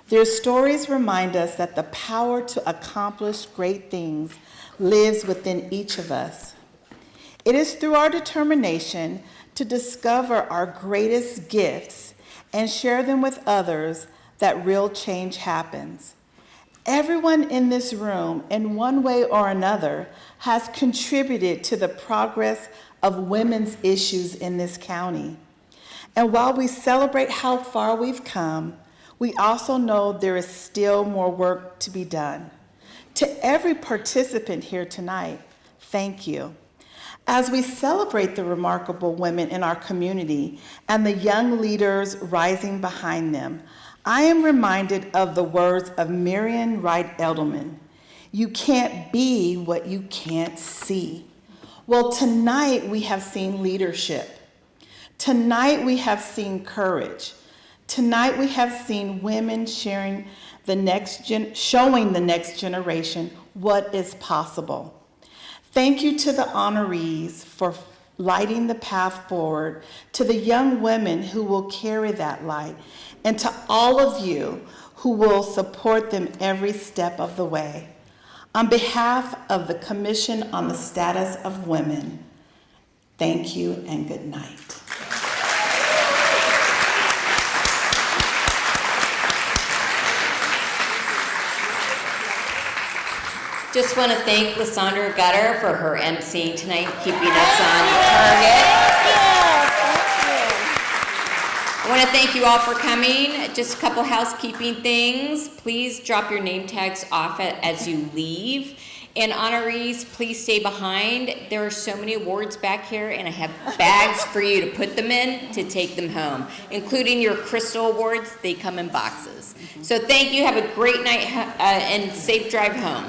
Their stories remind us that the power to accomplish great things lives within each of us. It is through our determination to discover our greatest gifts and share them with others that real change happens. Everyone in this room, in one way or another, has contributed to the progress of women's issues in this county. And while we celebrate how far we've come, we also know there is still more work to be done. To every participant here tonight, thank you. As we celebrate the remarkable women in our community and the young leaders rising behind them, I am reminded of the words of Marian Wright Edelman. You can't be what you can't see. Well, tonight we have seen leadership. Tonight we have seen courage. Tonight we have seen women showing the next generation what is possible. Thank you to the honorees for lighting the path forward, to the young women who will carry that light, and to all of you who will support them every step of the way. On behalf of the Commission on the Status of Women, thank you and good night. Just want to thank Saundra for her MC tonight, keeping us on target. I want to thank you all for coming. Just a couple housekeeping things. Please drop your name tags off as you leave. And honorees, please stay behind. There are so many awards back here, and I have bags for you to put them in to take them home, including your crystal awards. They come in boxes. So thank you. Have a great night and safe drive home.